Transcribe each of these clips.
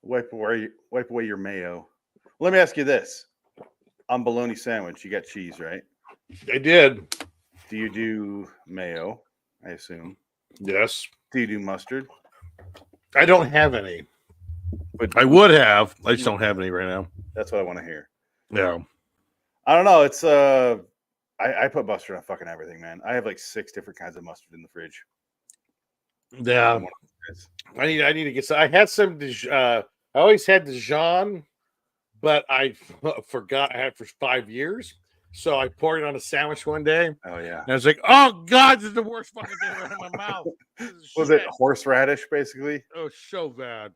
Wipe away your mayo. Let me ask you this: on bologna sandwich, you got cheese, right? I did. Do you do mayo? I assume. Yes. Do you do mustard? I don't have any. But I would have. I just don't have any right now. That's what I want to hear. Yeah. I don't know. It's I put mustard on fucking everything, man. I have like 6 different kinds of mustard in the fridge. Yeah. I need to get some. I had some. I always had Dijon, but I forgot I had it for 5 years. So I poured it on a sandwich one day. Oh yeah. And I was like, "Oh God, this is the worst fucking thing ever in my mouth." Was it horseradish, basically? Oh, so bad.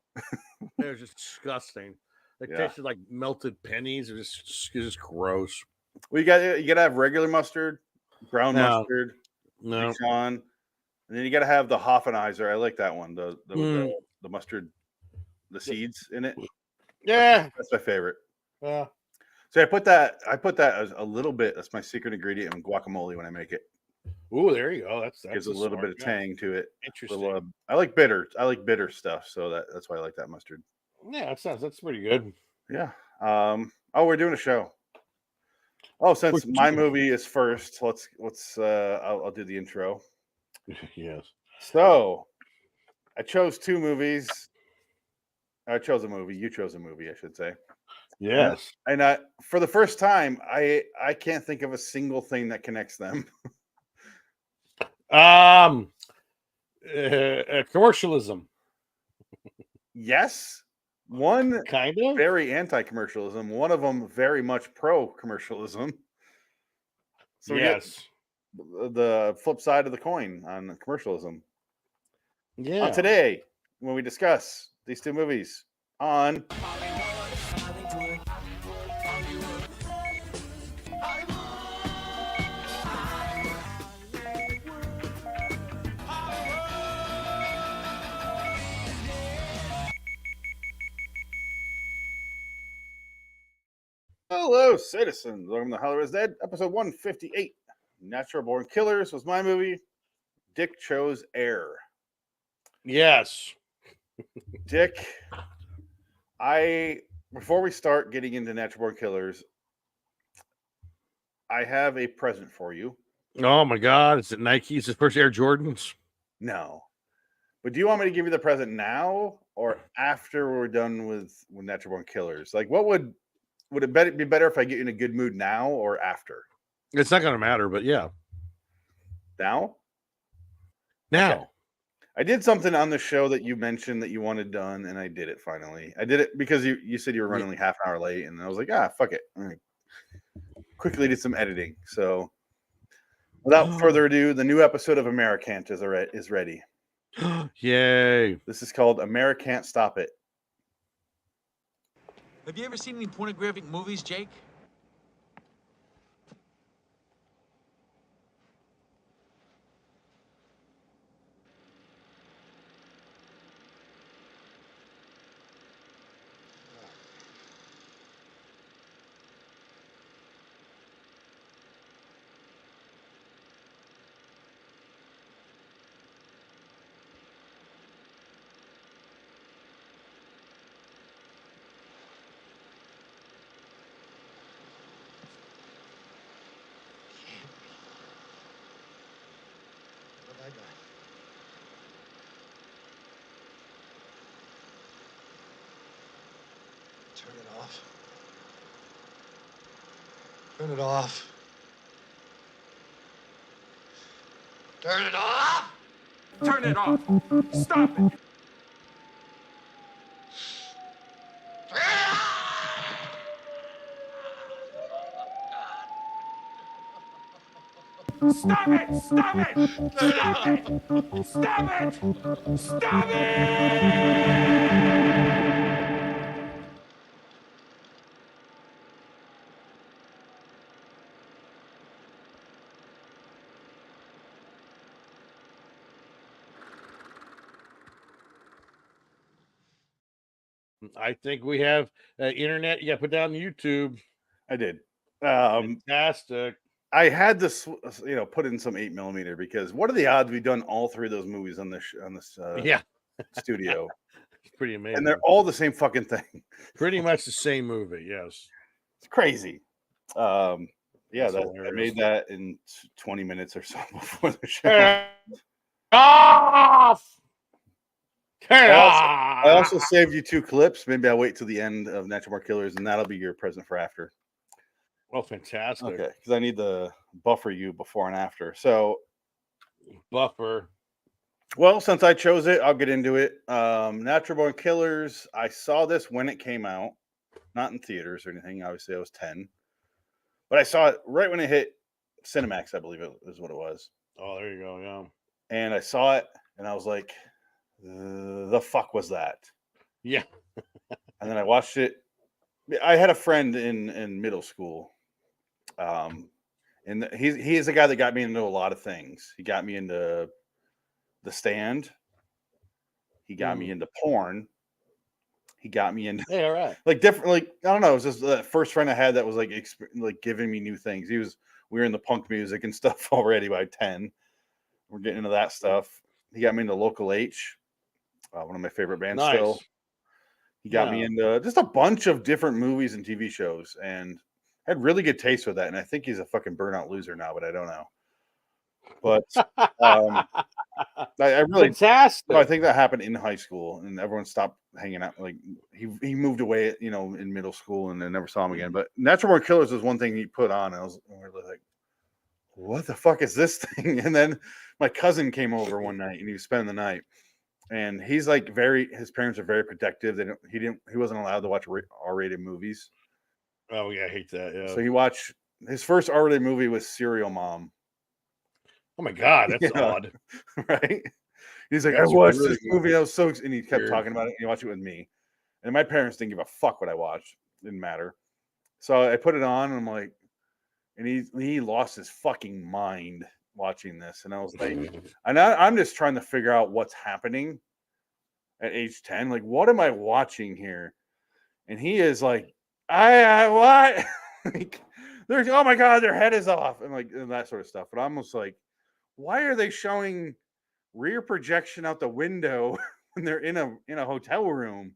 It was just disgusting. It tasted like melted pennies. It was just gross. Well, you gotta have regular mustard, brown mustard, Dijon, and then you gotta have the Hoffenheiser. I like that one. The mustard, the seeds in it. Yeah, that's my favorite. Yeah. So I put that as a little bit. That's my secret ingredient in guacamole when I make it. Ooh, there you go. That's gives a little bit of tang to it. Interesting. I like bitter. I like bitter stuff, so that's why I like that mustard. Yeah, that's pretty good. Yeah. Oh, we're doing a show. Oh, since my movie is first, let's I'll do the intro. Yes. So, I chose 2 movies. I chose a movie. You chose a movie, I should say. Yes. And for the first time, I can't think of a single thing that connects them. Commercialism. Yes. One kind of very anti-commercialism. One of them very much pro-commercialism. So yes, the flip side of the coin on commercialism. Yeah. Today, when we discuss these 2 movies on Hello, citizens. Welcome to Hollywood is Dead, episode 158. Natural Born Killers was my movie. Dick chose Air. Yes. Dick, before we start getting into Natural Born Killers, I have a present for you. Oh my God. Is it Nike's? His first Air Jordans? No. But do you want me to give you the present now or after we're done with Natural Born Killers? Like, what would it be better if I get you in a good mood now or after? It's not going to matter, but yeah. Now? Okay. I did something on the show that you mentioned that you wanted done, and I did it finally. I did it because you said you were running like half an hour late, and I was like, fuck it. I quickly did some editing. So without further ado, the new episode of Americant is ready. Yay. This is called Americant Stop It. Have you ever seen any pornographic movies, Jake? What have I got? Turn it off. Turn it off. Turn it off! Turn it off! Stop it! Stop it! Stop it! Stop it! Stop it! Stop it! I think we have internet. You got to put down YouTube. I did. Fantastic. I had this, put in some 8mm because what are the odds we've done all 3 of those movies on this studio? It's pretty amazing. And they're all the same fucking thing. Pretty much the same movie, yes. It's crazy. Yeah, That's I hilarious. made that in 20 minutes or so before the show. Turn off! Turn I also off! saved you 2 clips. Maybe I'll wait till the end of Natural Born Killers, and that'll be your present for after. Oh, fantastic. Okay, because I need to buffer you before and after. So, Buffer. well, since I chose it, I'll get into it. Natural Born Killers. I saw this when it came out, not in theaters or anything. Obviously, I was 10, but I saw it right when it hit Cinemax. I believe it is what it was. Oh, there you go. Yeah. And I saw it, and I was like, "The fuck was that?" Yeah. And then I watched it. I had a friend in middle school, and he is a guy that got me into a lot of things. He got me into The Stand. He got me into porn. He got me into Hey, all right. like different, like I don't know. It was just the first friend I had that was like like giving me new things. We were in the punk music and stuff already by 10. We're getting into that stuff. He got me into Local H, one of my favorite bands Nice. still. He got me into just a bunch of different movies and TV shows, and had really good taste with that. And I think he's a fucking burnout loser now, but I don't know. But I really, Fantastic. no, I think that happened in high school, and everyone stopped hanging out. Like he moved away, in middle school, and I never saw him again. But Natural Born Killers was one thing he put on, and I was really like, "What the fuck is this thing?" And then my cousin came over one night, and he was spending the night. And he's like his parents are very protective. He wasn't allowed to watch R-rated movies. Oh yeah, I hate that. Yeah. So he watched his first R-rated movie was Serial Mom. Oh my god, that's odd. Right? He's like, That's I watched really this movie. I was so, and he kept weird. talking about it. And he watched it with me, and my parents didn't give a fuck what I watched. Didn't matter. So I put it on, and I'm like, and he lost his fucking mind watching this, and I was like, and I'm just trying to figure out what's happening at age 10. Like, what am I watching here? And he is like, I what? Like, there's, oh my god, their head is off, and that sort of stuff. But I'm almost like, why are they showing rear projection out the window when they're in a hotel room?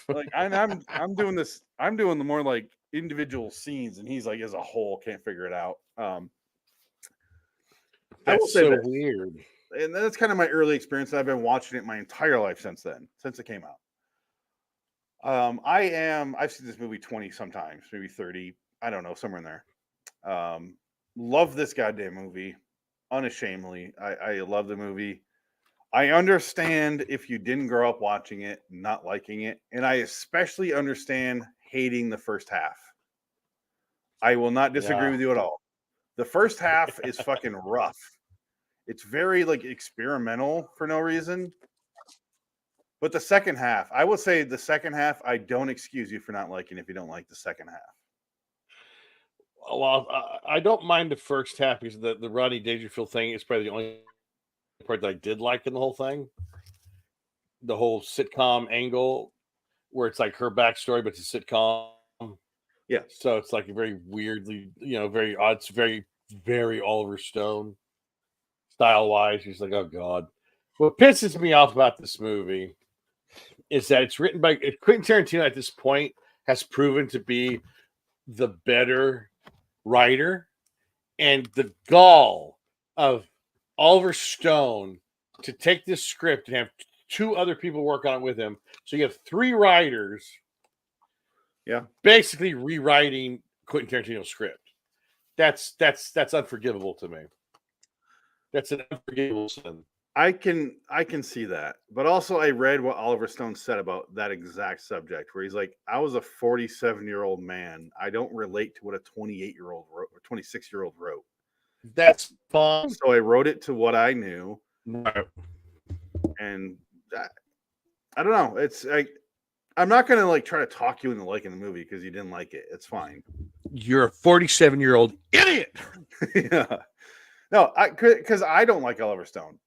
Like I'm doing this. I'm doing the more like individual scenes, and he's like as a whole can't figure it out. I will That's say so this, weird. and that's kind of my early experience. I've been watching it my entire life since it came out. I've seen this movie 20 sometimes, maybe 30. I don't know, somewhere in there. Love this goddamn movie, unashamedly. I love the movie. I understand if you didn't grow up watching it, not liking it, and I especially understand hating the first half. I will not disagree with you at all. The first half is fucking rough. It's very like experimental for no reason. But the second half, I would say the second half, I don't excuse you for not liking if you don't like the second half. Well, I don't mind the first half because the Rodney Dangerfield thing is probably the only part that I did like in the whole thing. The whole sitcom angle where it's like her backstory, but it's a sitcom. Yeah. So it's like a very weirdly, very odd. It's very, very Oliver Stone style wise. He's like, oh God. What pisses me off about this movie is that it's written by Quentin Tarantino at this point has proven to be the better writer, and the gall of Oliver Stone to take this script and have 2 other people work on it with him. So you have 3 writers, basically rewriting Quentin Tarantino's script. That's unforgivable to me. That's an unforgivable sin. I can see that, but also I read what Oliver Stone said about that exact subject, where he's like, "I was a 47-year-old man. I don't relate to what a 28-year-old wrote or 26-year-old wrote. That's fine. So I wrote it to what I knew, Right. and I don't know. It's like I'm not gonna like try to talk you into liking the movie because you didn't like it. It's fine. You're a 47-year-old idiot. Yeah, no, because I don't like Oliver Stone.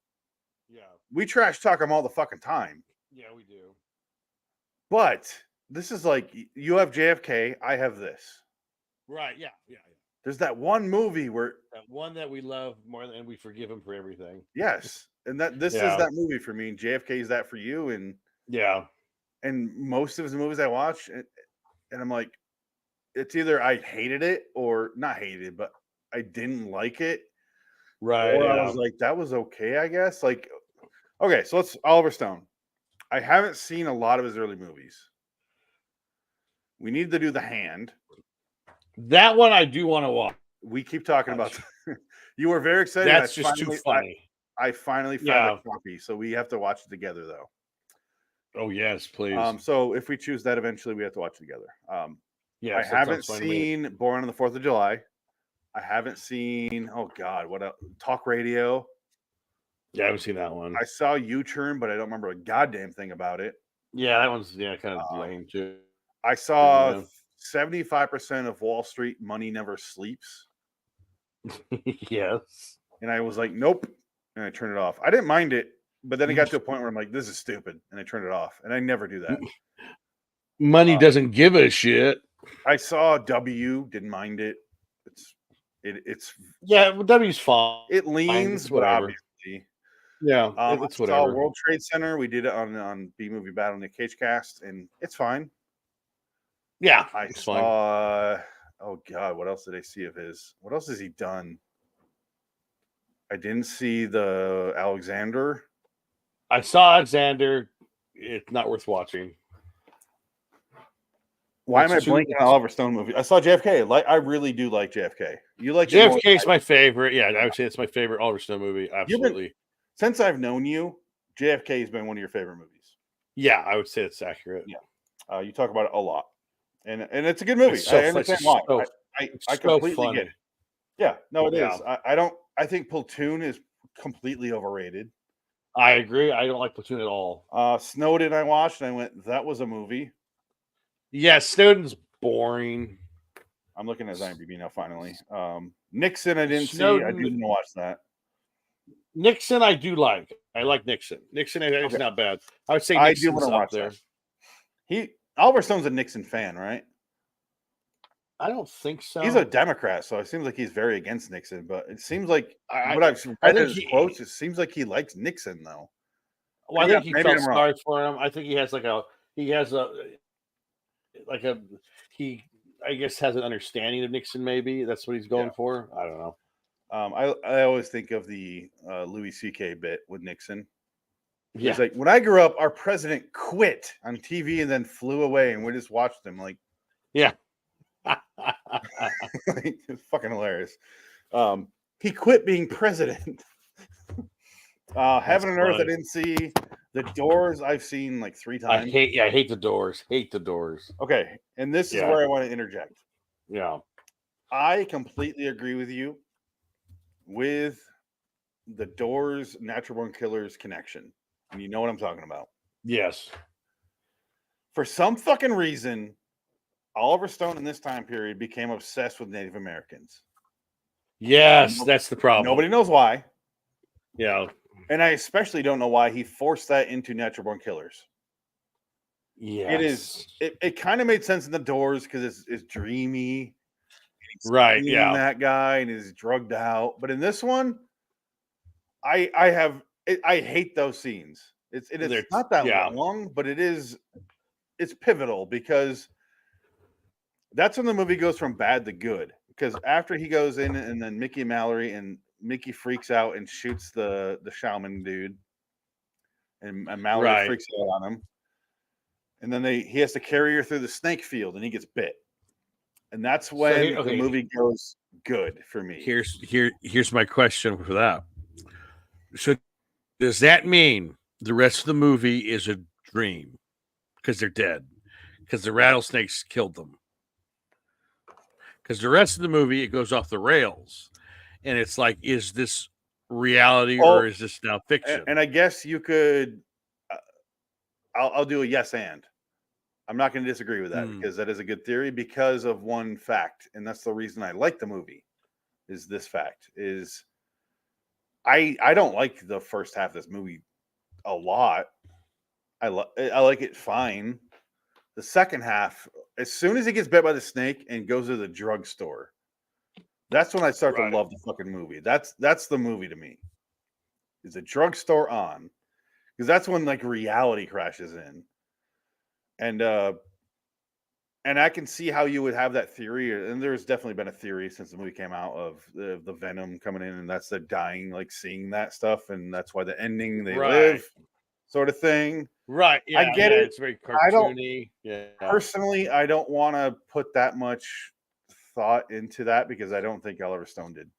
Yeah. We trash talk him all the fucking time. Yeah, we do. But this is like you have JFK, I have this. Right. Yeah. There's that one movie where That one that we love more than we forgive him for everything. yes, and this is Yeah. that movie for me. And JFK is that for you, Yeah. and most of his movies I watch, and I'm like, it's either I hated it or not hated it, but I didn't like it, Right. or I Yeah. was like, that was okay, I guess. Like, okay, so let's Oliver Stone. I haven't seen a lot of his early movies. We need to do The Hand. That one I do want to watch. We keep talking about. You were very excited. That's just too funny. I finally found a copy, so we have to watch it together, though. Oh yes, please. So if we choose that, eventually we have to watch it together. Yes, I haven't seen Born on the 4th of July. I haven't seen. Oh God, what else? Talk Radio. Yeah, I haven't seen that one. I saw U-Turn, but I don't remember a goddamn thing about it. Yeah, that one's kind of lame too. I saw 75% of Wall Street. Money Never Sleeps. Yes. And I was like, nope. And I turned it off. I didn't mind it, but then it got to a point where I'm like, this is stupid. And I turned it off. And I never do that. Money doesn't give a shit. I saw W, didn't mind it. It's yeah, W's fine. It leans, but obviously. Yeah, it's whatever. I saw World Trade Center. We did it on B Movie Battle in the Cage Cast, and it's fine. Yeah, I saw. Oh God, what else did I see of his? What else has he done? I didn't see the Alexander. I saw Alexander. It's not worth watching. Why am I blanking on Oliver Stone movie? I saw JFK. I really do like JFK. You like JFK is my favorite. Yeah, I would say it's my favorite Oliver Stone movie. Absolutely. Since I've known you, JFK has been one of your favorite movies. Yeah, I would say it's accurate. Yeah, you talk about it a lot, and it's a good movie. So, I understand why. I completely funny. get it. Yeah, no, it is. I don't. I think Platoon is completely overrated. I agree. I don't like Platoon at all. Snowden, I watched, and I went, that was a movie. Yeah, Snowden's boring. I'm looking at his IMDb now. Finally, Nixon, I didn't see. I didn't watch that. Nixon, I do like. I like Nixon. Nixon is not bad. I would say Nixon's I do want to watch there. Oliver Stone's a Nixon fan, right? I don't think so. He's a Democrat, so it seems like he's very against Nixon. But it seems like what I've read in his quotes, it seems like he likes Nixon, though. Well, I think he felt sorry for him. I think he has I guess has an understanding of Nixon. Maybe that's what he's going for. I don't know. I always think of the Louis C.K. bit with Nixon. Yeah. It's like, when I grew up, our president quit on TV and then flew away, and we just watched him. Like, yeah. It's fucking hilarious. He quit being president. Heaven and Earth, I didn't see. The Doors, I've seen like 3 times. I hate the Doors. Hate the Doors. Okay, and this is where I want to interject. Yeah, I completely agree with you with the Doors Natural Born Killers connection. And you know what I'm talking about. Yes. For some fucking reason, Oliver Stone in this time period became obsessed with Native Americans. Yes, that's the problem. Nobody knows why. Yeah. And I especially don't know why he forced that into Natural Born Killers. Yeah. It is. It kind of made sense in the Doors because it's dreamy. Right. Yeah. That guy and is drugged out. But in this one, I hate those scenes. It's not that long, but it's pivotal because that's when the movie goes from bad to good. Because after he goes in and then Mickey Mallory and Mickey freaks out and shoots the shaman dude, and Mallory freaks out on him, and then he has to carry her through the snake field and he gets bit, and that's when the movie goes good for me. Here's my question for that. So does that mean the rest of the movie is a dream because they're dead, because the rattlesnakes killed them? Because the rest of the movie, it goes off the rails. And it's like, is this reality or is this now fiction? And I guess you could, I'll do a yes and. I'm not going to disagree with that because that is a good theory because of one fact. And that's the reason I like the movie is this fact is I don't like the first half of this movie a lot. I like it fine. The second half, as soon as he gets bit by the snake and goes to the drugstore, That's when I start Right. to love the fucking movie. That's the movie to me. Is a drugstore on? Because that's when like reality crashes in. And I can see how you would have that theory, and there's definitely been a theory since the movie came out of the Venom coming in, and that's the dying, like seeing that stuff, and that's why the ending they Right. live, sort of thing. Right. I Yeah. get Yeah. it. It's very I don't cartoony. Yeah. personally, I don't want to put that much thought into that because I don't think Oliver Stone did.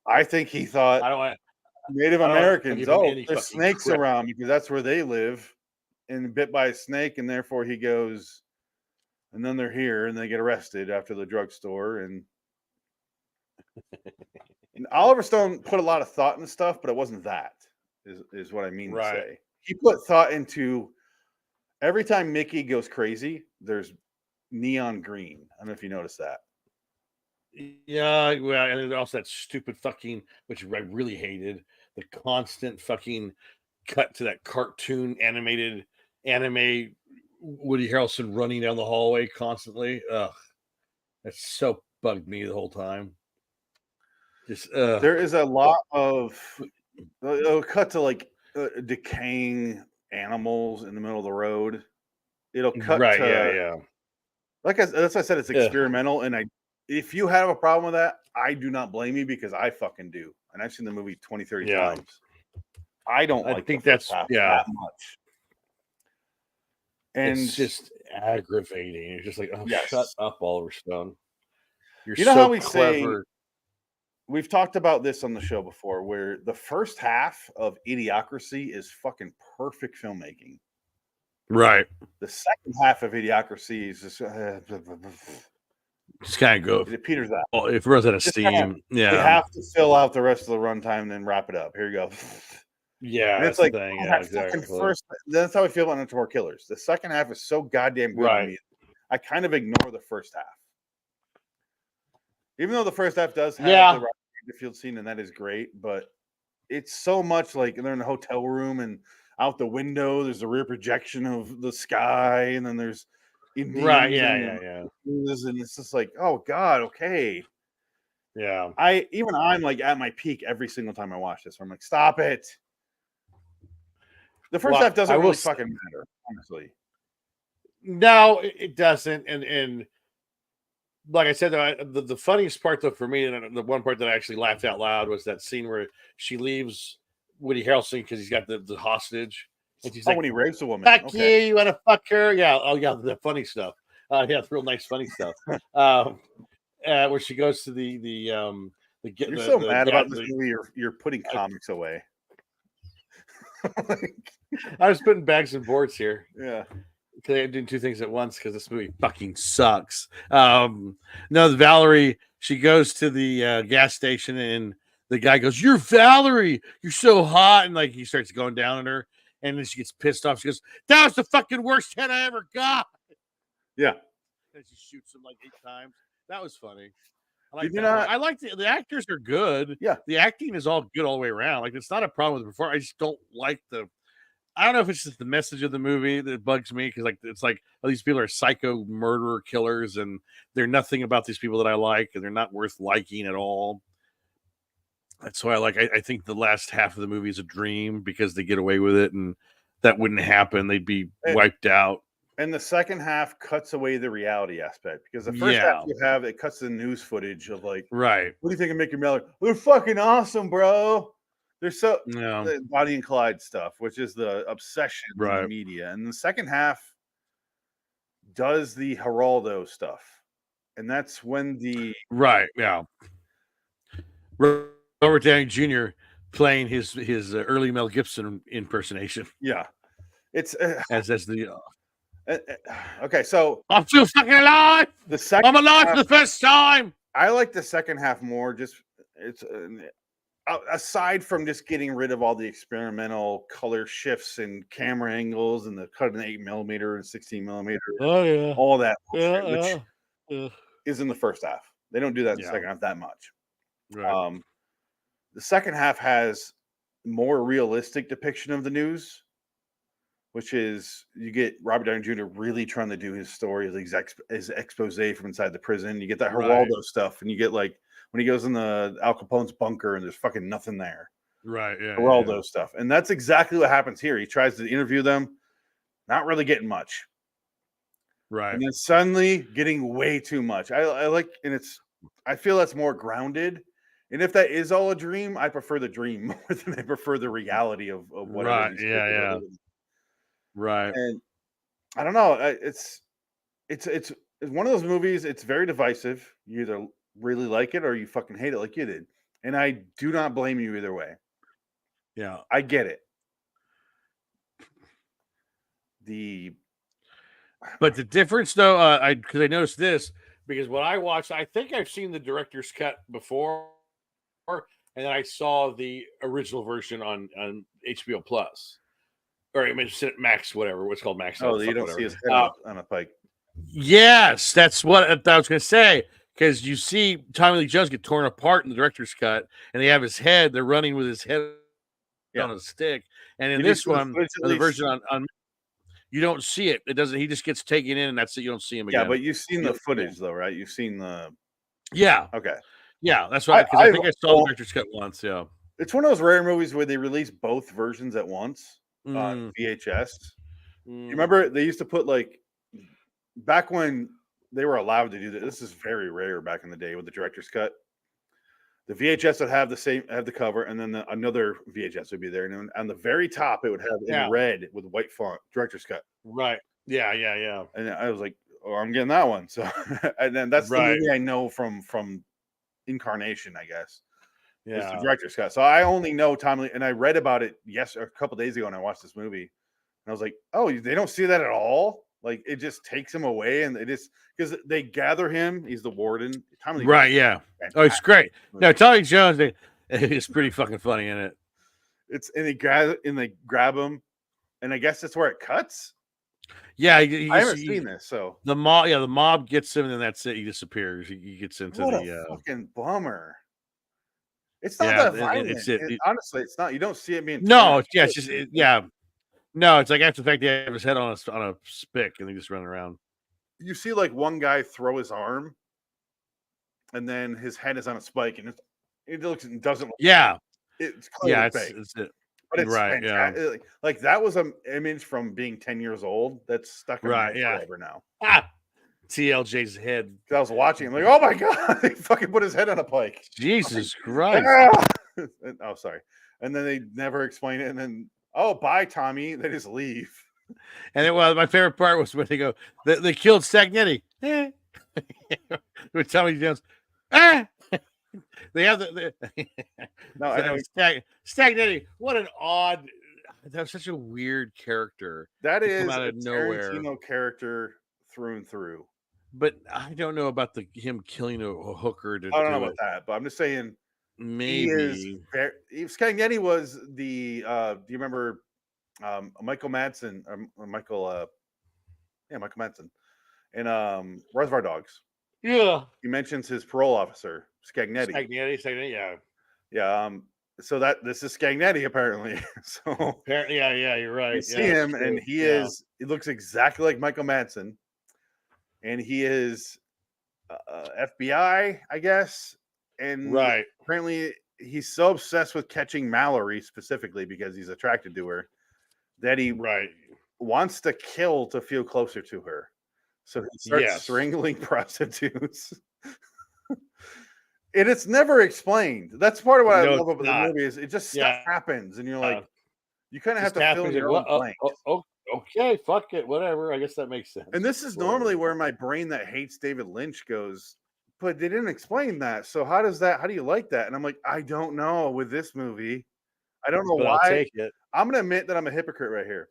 I think he thought I don't want. Native I don't Americans, give him oh, any there's fucking snakes credit. around because that's where they live, and bit by a snake, and therefore he goes, and then they're here, and they get arrested after the drugstore, and Oliver Stone put a lot of thought into stuff, but it wasn't that, is what I mean to Right. say. He put thought into every time Mickey goes crazy, there's neon green. I don't know if you noticed that. Yeah, well, and then also that stupid fucking, which I really hated, the constant fucking cut to that cartoon animated anime Woody Harrelson running down the hallway constantly. Ugh, that so bugged me the whole time. Just There is a lot of it'll cut to like decaying animals in the middle of the road. It'll cut right, yeah, to yeah. that's why I said it's Ugh. experimental, and if you have a problem with that, I do not blame you because I fucking do, and I've seen the movie 20, 30 Yeah. times. I don't I like think the first that's half yeah. that much, and It's just aggravating. It's just like, oh, shut yes, up, Oliver Stone. You're you know so how we say clever. we've talked about this on the show before, where the first half of Idiocracy is fucking perfect filmmaking. Right. The second half of Idiocracy is just Just kind of go. it peters out. Well, if it runs out of Just kinda, steam, they yeah. have to fill out the rest of the runtime and then wrap it up. Here you go. Yeah, And it's that's like, the thing. oh, Yeah, that fucking exactly. first. That's how I feel about No More Killers. The second half is so goddamn good to Right. me. I kind of ignore the first half, even though the first half does have Yeah. the Rodney Dangerfield scene, and that is great. But it's so much like they're in a hotel room, and out the window there's a rear projection of the sky, and then there's Indians, Right. Yeah. and Yeah. and it's just like, oh god, okay. Yeah. I'm like at my peak every single time I watch this. Where I'm like, stop it. The first Well, half doesn't I will really s- fucking matter, honestly. No, it doesn't. And like I said, the funniest part though for me, and the one part that I actually laughed out loud was that scene where she leaves Woody Harrelson because he's got the hostage, and she's Oh, like, when he rapes a woman. "Fuck Okay. you, you want to fuck her?" Yeah. Oh yeah, the funny stuff. Yeah, the real nice funny stuff. Where she goes to You're so mad about this the movie, you're putting comics away. I was putting bags and boards here. Yeah. I'm doing two things at once because this movie fucking sucks. No, Valerie, she goes to the gas station and the guy goes, "You're Valerie, you're so hot," and like he starts going down on her, and then she gets pissed off. She goes, "That was the fucking worst head I ever got." Yeah. And she shoots him like 8 times. That was funny. I Did like you that. not? I like the actors are good. Yeah. The acting is all good all the way around. Like it's not a problem with the performance. I just don't like the. I don't know if it's just the message of the movie that bugs me because like it's like oh, these people are psycho murderer killers and they're nothing about these people that I like and they're not worth liking at all. That's why I think the last half of the movie is a dream because they get away with it and that wouldn't happen. They'd be wiped out. And the second half cuts away the reality aspect because the first half you have it cuts the news footage of like, right. What do you think of Mickey Miller? They're fucking awesome, bro. They're so Yeah. the Bonnie and Clyde stuff, which is the obsession in the media. And the second half does the Geraldo stuff. And that's when the right, yeah. Robert Downey Jr. playing his early Mel Gibson impersonation. Yeah. It's as the okay, so I'm still fucking alive. I'm alive for the first time. I like the second half more. Just it's aside from just getting rid of all the experimental color shifts and camera angles and the cut in 8mm and 16mm. Oh yeah, all that, yeah, which is in the first half. They don't do that in the Yeah. second half that much. Right. The second half has more realistic depiction of the news. which is you get Robert Downey Jr. really trying to do his story, his expose from inside the prison. You get that Right. Geraldo stuff, and you get like when he goes in the Al Capone's bunker and there's fucking nothing there. Right. Yeah. Geraldo stuff. And that's exactly what happens here. He tries to interview them, not really getting much. Right. And then suddenly getting way too much. I like, and I feel that's more grounded. And if that is all a dream, I prefer the dream more than I prefer the reality of what Right. it is. Yeah. Right. And I don't know. It's one of those movies. It's very divisive. You either really like it or you fucking hate it like you did. And I do not blame you either way. Yeah. I get it. But the difference, though, because I noticed this, because when I watched, I think I've seen the director's cut before, and then I saw the original version on HBO Plus, or I mean Max, whatever what's called Max. Oh, you don't see his head on a pike. Yes, that's what I was going to say. Because you see Tommy Lee Jones get torn apart in the director's cut, and they have his head. They're running with his head on a stick, and in this one, the version on you don't see it. It doesn't. He just gets taken in, and that's it. You don't see him again. Yeah, but you've seen the footage, though, right? You've seen the. Yeah. Okay. Yeah, that's right. Because I think I saw the director's cut once. Yeah. It's one of those rare movies where they release both versions at once on VHS. You remember they used to put like back when they were allowed to do that. This is very rare back in the day with the director's cut. The VHS would have the cover, and then another VHS would be there, and on the very top it would have in red with white font director's cut. Right. Yeah. And I was like, "Oh, I'm getting that one." So, and then that's the movie I know from Incarnation, I guess. Yeah, it's the director's cut. So I only know Tommy, and I read about it a couple days ago, and I watched this movie, and I was like, "Oh, they don't see that at all." Like it just takes him away, and it is because they gather him. He's the warden. Tommy right? Yeah. Oh, it's great. No, Tommy Jones is pretty fucking funny in it. They grab him, and I guess that's where it cuts. Yeah, I haven't seen this. So the mob gets him, and then that's it. He disappears. He gets into a fucking bummer. It's not that violent. Honestly, it's not. You don't see it being. No, it's just No, it's like after the fact they have his head on a stick and they just run around. You see like one guy throw his arm and then his head is on a spike and it doesn't look it's fake. It's it. But it's fantastic. Like that was an image from being 10 years old that's stuck in my head forever now. TLJ's head. I was watching him like, oh my god, he fucking put his head on a pike. Jesus Christ. Oh, sorry. And then they never explain it, and then oh, bye, Tommy. They just leave. And then, my favorite part was when they go, they killed Stagnetti. With Tommy Jones. They have Stagnetti. What an odd. That's such a weird character. That is out of nowhere. Tarantino character through and through. But I don't know about him killing a hooker. I don't know about that, but I'm just saying. Maybe Stagnetti was the. Do you remember Michael Madsen? Michael Madsen in Reservoir Dogs. Yeah, he mentions his parole officer Stagnetti. Stagnetti, yeah. So this is Stagnetti apparently. So yeah, you're right. You see him, and he looks exactly like Michael Madsen, and he is FBI, I guess. And apparently he's so obsessed with catching Mallory specifically because he's attracted to her that he wants to kill to feel closer to her. So he starts strangling prostitutes. And it's never explained. That's part of what I love about the movie is it just stuff happens and you're like, you kind of have to fill your own blanks. Okay, fuck it, whatever. I guess that makes sense. And this is normally where my brain that hates David Lynch goes, but they didn't explain that. So how do you like that? And I'm like, I don't know with this movie. I don't know why. I'll take it. I'm going to admit that I'm a hypocrite right here.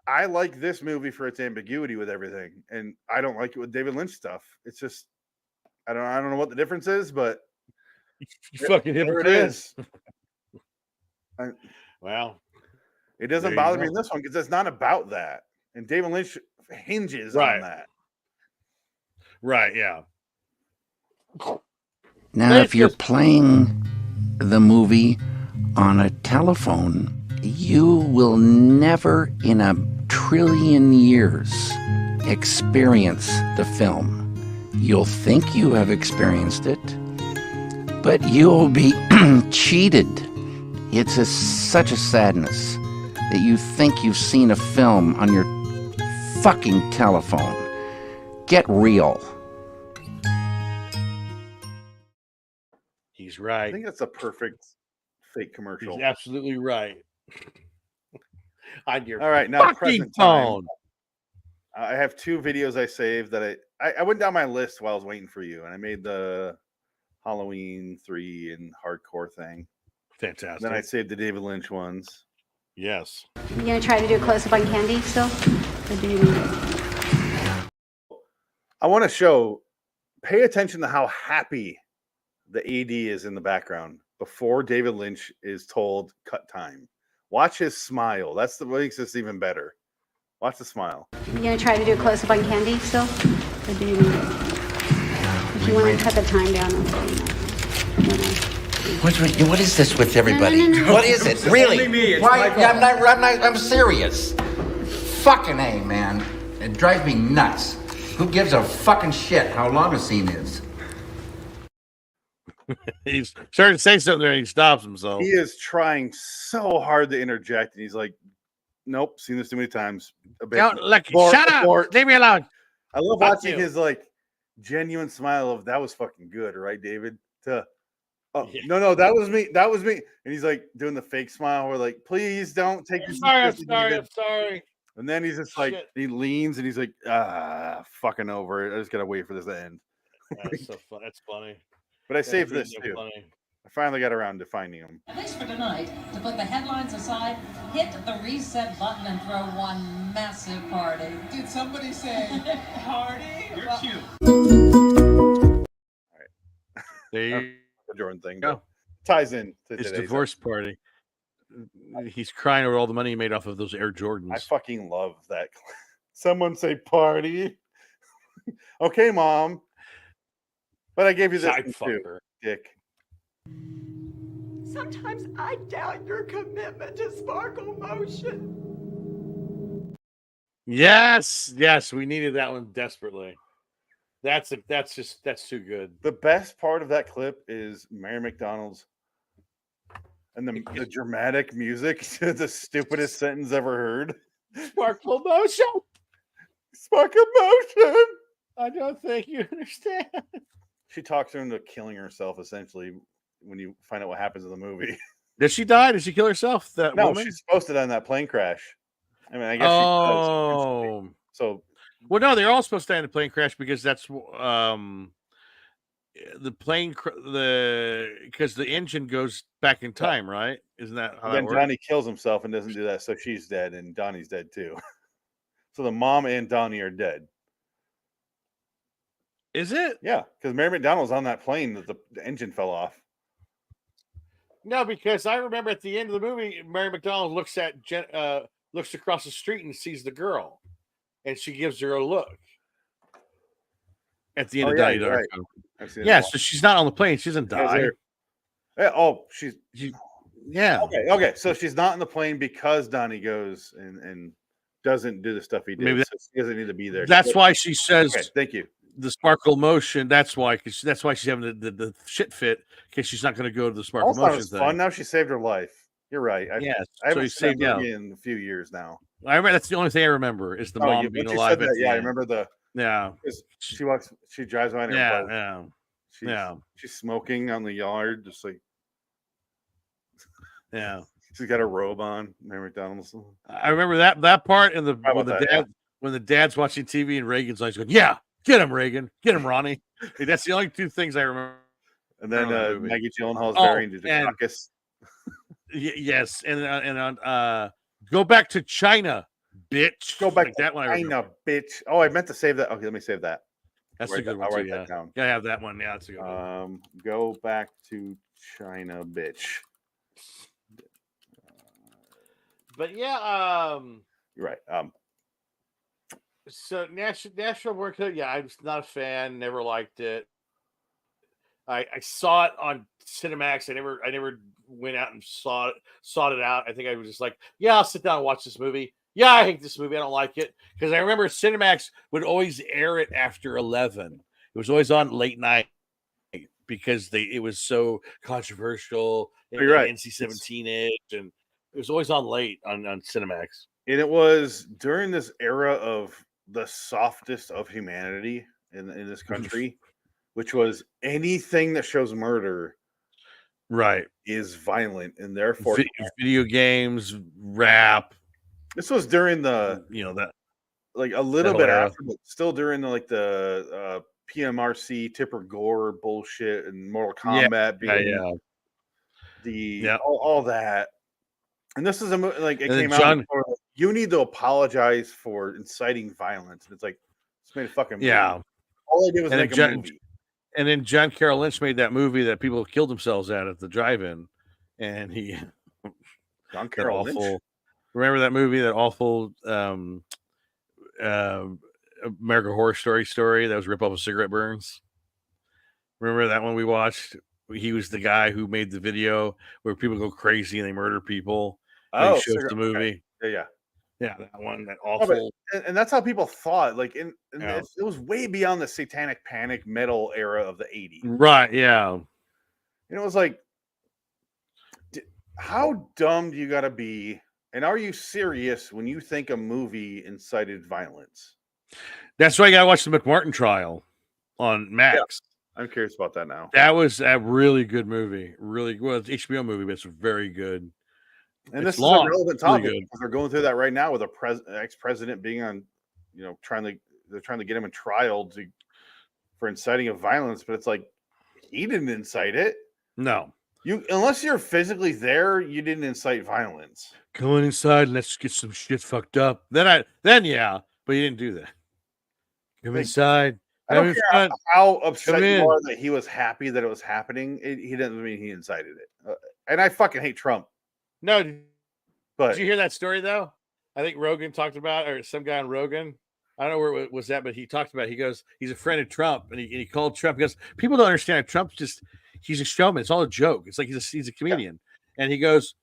I like this movie for its ambiguity with everything. And I don't like it with David Lynch stuff. It's just, I don't know what the difference is, but you fucking hypocrite. It is. Well, it doesn't bother me in this one because it's not about that. And David Lynch hinges on that. Right, yeah. Now, if you're playing the movie on a telephone, you will never in a trillion years experience the film. You'll think you have experienced it, but you'll be cheated. It's such a sadness that you think you've seen a film on your fucking telephone. Get real. He's I right. think that's a perfect fake commercial. He's absolutely right. On your All right, now fucking present time. phone. I have 2 videos I saved that I went down my list while I was waiting for you, and I made the Halloween 3 and hardcore thing. Fantastic. Then I saved the David Lynch ones. Yes. You gonna try to do a close up on Candy still? Or do you... I want to show, pay attention to how happy the AD is in the background before David Lynch is told cut time. Watch his smile. That's what makes this even better. Watch the smile. You gonna try to do a close up on Candy still? Or do you... If you want to cut the time down, What is this with everybody? No. What is it? Really? only me, it's Why? my Yeah, I'm serious. Fucking A, man. It drives me nuts. Who gives a fucking shit how long a scene is? He's starting to say something there and he stops himself. He is trying so hard to interject, and he's like, nope, seen this too many times. Don't look. Abort, Shut up. abort. Leave me alone. I love Fuck watching you. his like genuine smile of that was fucking good, right, David? Oh Yeah. no, that was me. That was me. And he's like doing the fake smile where like, please don't take this. I'm seriously, sorry. David." I'm sorry. And then he's just like, Shit. he leans and he's like, fucking over it. I just gotta wait for this to end. That's so fun. That's funny. But I That's saved really this so too. funny. I finally got around to finding him. At least for tonight, to put the headlines aside, hit the reset button and throw one massive party. Did somebody say party? You're cute. There you The Jordan thing. go. But ties in to His today's divorce party. He's crying over all the money he made off of those Air Jordans. I fucking love that. Someone say party. Okay, mom. But I gave you this Side one too, fucker. Dick. Sometimes I doubt your commitment to sparkle motion. Yes, we needed that one desperately. That's too good. The best part of that clip is Mary McDonald's and the dramatic music to the stupidest sentence ever heard. Sparkle motion. Sparkle motion. I don't think you understand. She talks her into killing herself essentially when you find out what happens in the movie. Did she die? Did she kill herself? That No, woman? she's supposed to die in that plane crash. I mean, I guess she does. Oh, So well, no, they're all supposed to die in a plane crash because that's the plane because the engine goes back in time, right? Isn't that how that then works? Donnie kills himself and doesn't do that, so she's dead and Donnie's dead too. So the mom and Donnie are dead. Is it? Yeah, because Mary McDonald's on that plane that the engine fell off. No, because I remember at the end of the movie, Mary McDonald looks at looks across the street and sees the girl, and she gives her a look. At the end of Donnie you're right. Darko. I've seen it Yeah, a lot. so she's not on the plane. She doesn't Because die. they're- Yeah, oh, she's Yeah. okay. So she's not in the plane because Donnie goes and doesn't do the stuff he did. Maybe So she doesn't need to be there. That's why she says Okay, thank you. the sparkle motion. That's why, because that's why she's having the shit fit because she's not going to go to the sparkle Also, motion it's thing. fun. Now she saved her life. You're right. Yes, I haven't so you seen saved that out. movie in a few years now. I remember that's the only thing I remember is the Oh, mom you- being once you alive. said At that, the yeah, I end. remember the. Yeah, She drives by in her yeah, boat. yeah, She's smoking on the yard, just like yeah. she's got a robe on. Mary McDonald's. I remember that part and How when the about dad that? when the dad's watching TV and Reagan's like going, "Yeah, get him, Reagan, get him, Ronnie." Like, that's the only two things I remember. And then that movie. Maggie Gyllenhaal's Oh, very into the and- caucus. Yes, and go back to China, bitch. Go back Like to that one. I remember. China, bitch. Oh, I meant to save that. Okay, let me save that. That's I'll a good write one that- I'll too. write Yeah, that down. gotta have that one. Yeah, that's a good one. Go back to China, bitch. But yeah, You're right. so National Born Killer. Yeah, I was not a fan. Never liked it. I saw it on Cinemax. I never went out and saw it out. I think I was just like, yeah, I'll sit down and watch this movie. Yeah, I hate this movie. I don't like it because I remember Cinemax would always air it after 11. It was always on late night because it was so controversial and You're right. NC-17 age, and it was always on late on Cinemax. And it was during this era of the softest of humanity in this country, which was anything that shows murder Right. is violent, and therefore video games, rap. This was during the that like a little bit era. after, but still during the PMRC Tipper Gore bullshit and Mortal Kombat being all that. And this is a movie like it came out before, like, you need to apologize for inciting violence. And it's like, it's made a fucking movie. Yeah. All I did was make a movie. And then John Carroll Lynch made that movie that people killed themselves at the drive-in. And he John Carroll Lynch. Remember that movie, that awful American Horror Story that was rip off of cigarette burns? Remember that one we watched? He was the guy who made the video where people go crazy and they murder people. Oh, he shows the movie. Okay. Yeah, that one, that awful. And that's how people thought. Like, it was way beyond the satanic panic metal era of the 80s. Right, yeah. And it was like, how dumb do you got to be? And are you serious when you think a movie incited violence? That's why you got to watch the McMartin trial on Max. Yeah, I'm curious about that now. That was a really good movie. Really, well, it's an HBO movie, but it's very good. And this is a relevant topic because they're going through that right now with a ex-president being on, they're trying to get him in trial for inciting of violence, but it's like, he didn't incite it. No. Unless you're physically there, you didn't incite violence. Come on inside and let's get some shit fucked up. Then yeah, but you didn't do that. Come inside. I don't care how upset you are that he was happy that it was happening. He doesn't mean he incited it. And I fucking hate Trump. No, but did you hear that story though? I think Rogan talked about, or some guy on Rogan. I don't know where it was that, but he talked about. He goes, he's a friend of Trump, and he called Trump because people don't understand. Trump's he's a showman. It's all a joke. It's like he's a comedian, and he goes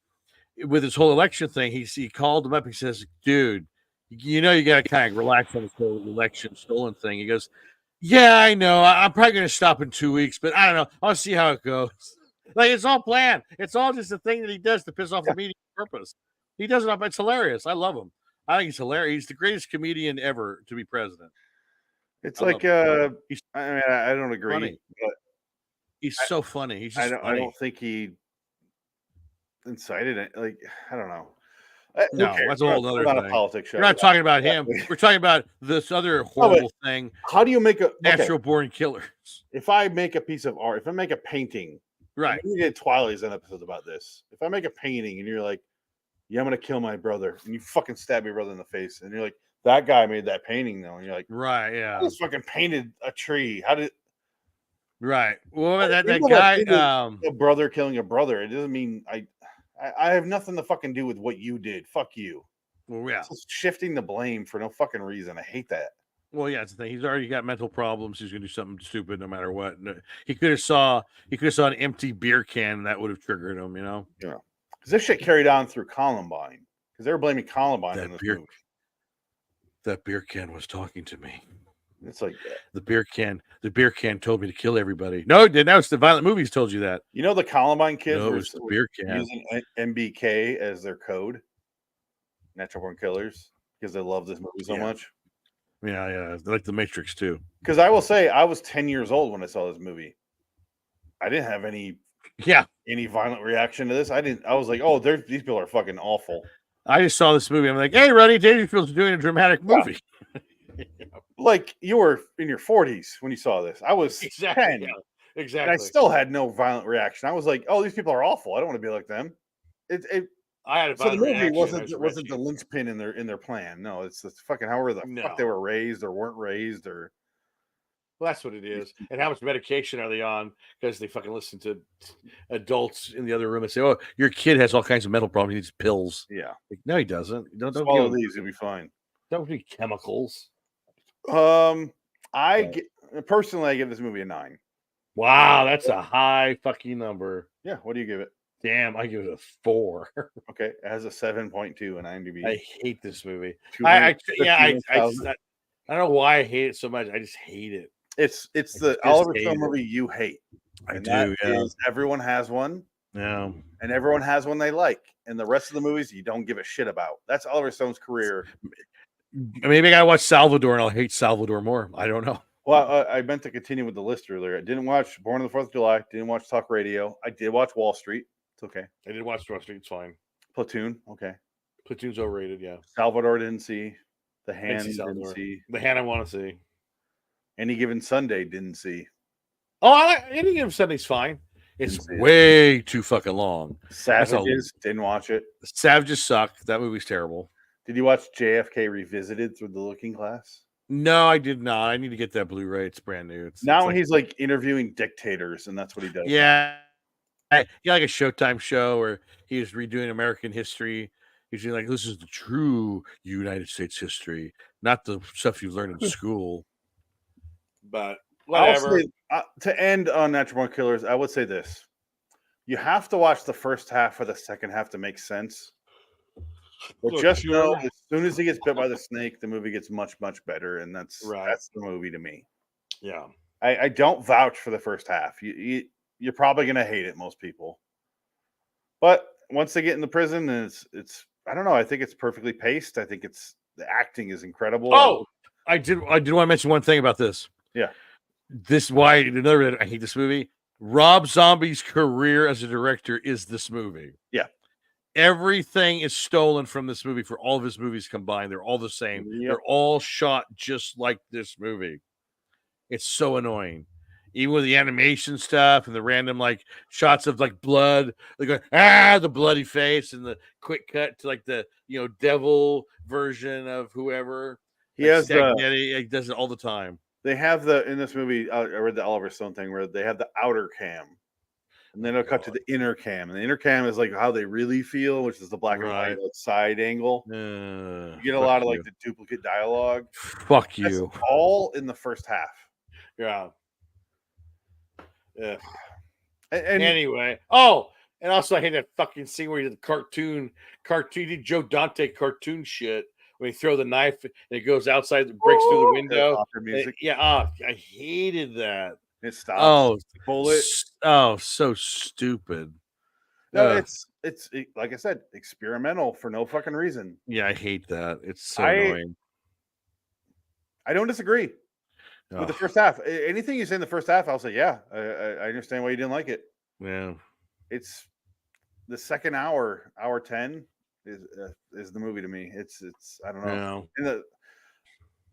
with his whole election thing. He called him up. He says, "Dude, you got to kind of relax on this whole election stolen thing." He goes, "Yeah, I know. I'm probably going to stop in 2 weeks, but I don't know. I'll see how it goes." Like, it's all planned. It's all just a thing that he does to piss off the media purpose. He does it up. It's hilarious. I love him. I think he's hilarious. He's the greatest comedian ever to be president. It's like I don't agree. Funny. But he's so funny. He's just I don't think he incited it. Like, I don't know. No, that's a whole other thing. A politics show. We're not talking about him. We're talking about this other horrible thing. How do you make a natural born killers? If I make a piece of art, if I make a painting, right? We did Twilight's episodes about this. If I make a painting and you're like, "Yeah, I'm gonna kill my brother," and you fucking stab your brother in the face, and you're like, "That guy made that painting, though," and you're like, "Right, yeah, I just fucking painted a tree. How did?" Right. Well, that guy, a brother killing a brother. It doesn't mean I have nothing to fucking do with what you did. Fuck you. Well, yeah. It's just shifting the blame for no fucking reason. I hate that. Well, yeah, it's the thing. He's already got mental problems. He's gonna do something stupid no matter what. He could have saw an empty beer can that would have triggered him. Yeah. Because this shit carried on through Columbine. Because they were blaming Columbine on this movie. That beer can was talking to me. It's like the beer can told me to kill everybody. No, it didn't. Now it's the violent movies told you that. You know, the Columbine kids were the beer can using MBK as their code, natural born killers, because they love this movie so much. Yeah, they like The Matrix too. Because I will say, I was 10 years old when I saw this movie. I didn't have any violent reaction to this. I was like, oh, these people are fucking awful. I just saw this movie. I'm like, hey, Rodney Dangerfield's doing a dramatic movie. Like, you were in your 40s when you saw this. I was 10. Yeah, exactly. And I still had no violent reaction. I was like, oh, these people are awful. I don't want to be like them. I had a so the movie wasn't the linchpin in their plan. No, it's fucking however the fuck they were raised or weren't raised or. Well, that's what it is. And how much medication are they on? Because they fucking listen to adults in the other room and say, "Oh, your kid has all kinds of mental problems. He needs pills." Yeah. Like, no, he doesn't. Don't swallow these. You'll be fine. Don't be chemicals. Personally, I give this movie a 9. Wow, that's a high fucking number. Yeah. What do you give it? Damn, I give it a 4. Okay, it has a 7.2 in IMDb. I hate this movie. I 251,000. don't know why I hate it so much. I just hate it. It's I the just Oliver hate Stone it. movie you hate. I And do, that yeah. is everyone has one, Yeah. and everyone has one they like. And the rest of the movies you don't give a shit about. That's Oliver Stone's career. Maybe I gotta watch Salvador and I'll hate Salvador more. I don't know. Well, I meant to continue with the list earlier. I didn't watch Born on the 4th of July. Didn't watch Talk Radio. I did watch Wall Street. It's okay. I did watch Wall Street. It's fine. Platoon. Okay. Platoon's overrated. Yeah. Salvador didn't see. The I didn't Hand see didn't Salvador. see. The Hand I want to see. Any Given Sunday didn't see. Oh, Any Given Sunday's fine. It's Didn't see it. way too fucking long. Savages didn't watch it. Savages suck. That movie's terrible. Did you watch JFK Revisited through the Looking Glass? No, I did not. I need to get that Blu-ray. It's brand new. Now he's like interviewing dictators, and that's what he does. Yeah, like a Showtime show where he was redoing American history. He's like, this is the true United States history, not the stuff you learn in school. But whatever. Say, to end on Natural Born Killers, I would say this: you have to watch the first half for the second half to make sense. But just know, as soon as he gets bit by the snake, the movie gets much, much better, and that's the movie to me. Yeah, I don't vouch for the first half. You're probably gonna hate it, most people. But once they get in the prison, and it's I don't know. I think it's perfectly paced. I think the acting is incredible. Oh, I did want to mention one thing about this. Yeah, this why another I hate this movie. Rob Zombie's career as a director is this movie. Yeah. Everything is stolen from this movie for all of his movies combined. They're all the same. Yep. They're all shot just like this movie. It's so annoying. Even with the animation stuff and the random like shots of like blood, they go the bloody face and the quick cut to like the devil version of whoever. He has he does it all the time. They have in this movie. I read the Oliver Stone thing where they have the outer cam. And then it'll cut to the inner cam. And the inner cam is like how they really feel, which is the black and white side angle. You get a lot of like the duplicate dialogue. Fuck you. That's all in the first half. Yeah. Yeah. And anyway. Oh, and also I hate that fucking scene where he did the cartoon Joe Dante cartoon shit. When he throw the knife and it goes outside, it breaks through the window. I hated that. It stops. Bullet. Oh, so stupid. No, it's like I said, experimental for no fucking reason. Yeah, I hate that. It's so annoying. I don't disagree with the first half. Anything you say in the first half, I'll say, yeah, I understand why you didn't like it. Yeah, it's the second hour 10 is the movie to me. It's I don't know. Yeah.